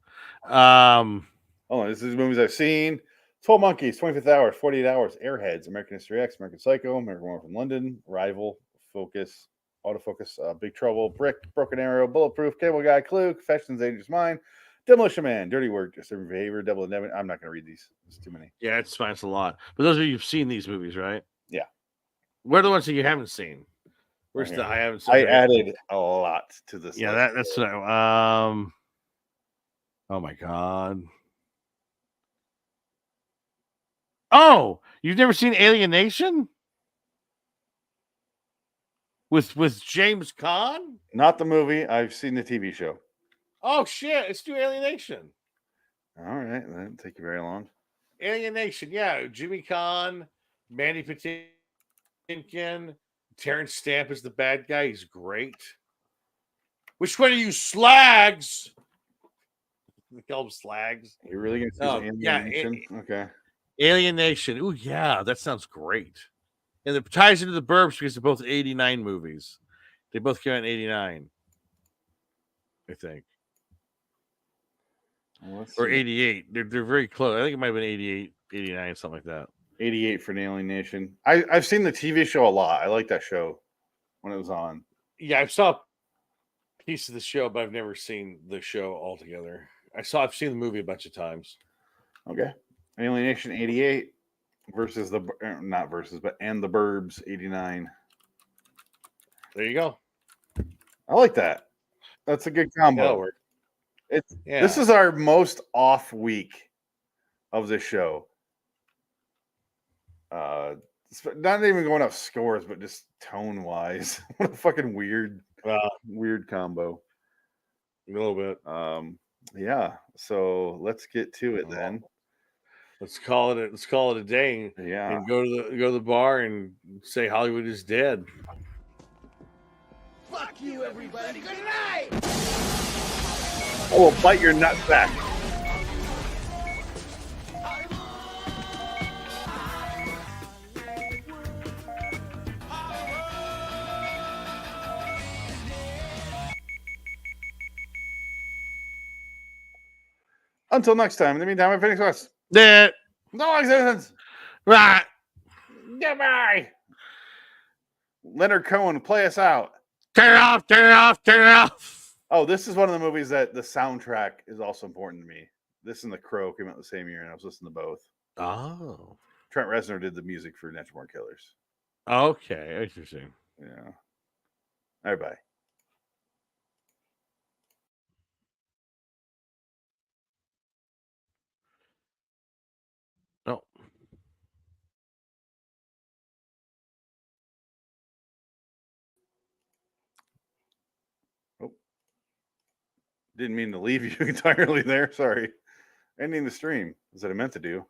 Oh, this is the movies I've seen. 12 Monkeys, 25th Hour, 48 Hours, Airheads, American History X, American Psycho, American Woman from London, Rival, Focus, Autofocus, Big Trouble, Brick, Broken Arrow, Bulletproof, Cable Guy, Clue, Confessions, Dangerous Mind, Demolition Man, Dirty Work, Disturbing Behavior, Devil and Devin. I'm not going to read these. It's too many. Yeah, it's fine. It's a lot. But those of you who've seen these movies, right? Yeah. What are the ones that you haven't seen? Where's Okay. the I haven't seen? I added a lot to this. Yeah, list. that's what I, oh my God. Oh, you've never seen Alienation? With James Caan? Not the movie. I've seen the TV show. Oh shit! Let's do Alienation. All right, that didn't take you very long. Alienation, yeah. Jimmy Caan, Mandy Patinkin, Terrence Stamp is the bad guy. He's great. Which one are you slags? They call them slags. You're really going to choose Alienation? Okay. Alienation. Oh yeah, that sounds great. And it ties into The Burbs because they're both 89 movies. They both came out in 89, I think. Well, or 88. They're very close. I think it might have been 88, 89, something like that. 88 for Alienation. I've seen the TV show a lot. I like that show when it was on. Yeah, I saw a piece of the show, but I've never seen the show altogether. I've seen the movie a bunch of times. Okay. Alienation 88 versus the Burbs 89. There you go. I like that. That's a good combo. That'll work. This is our most off week of the show. Not even going off scores, but just tone wise. What a fucking weird combo. A little bit. Yeah. So let's get to it then. Let's call it a day. Yeah. And go to the bar and say Hollywood is dead. Fuck you, everybody. Good night. I will bite your nuts back. Until next time. In the meantime, I'm Phoenix West. That no existence. Right. Goodbye. Leonard Cohen, play us out. Turn it off. Turn it off. Turn it off. Oh, this is one of the movies that the soundtrack is also important to me. This and The Crow came out the same year, and I was listening to both. Oh. Trent Reznor did the music for Natural Born Killers. Okay. Interesting. Yeah. All right, bye. No. Oh. Didn't mean to leave you entirely there. Sorry. Ending the stream. That's what I meant to do.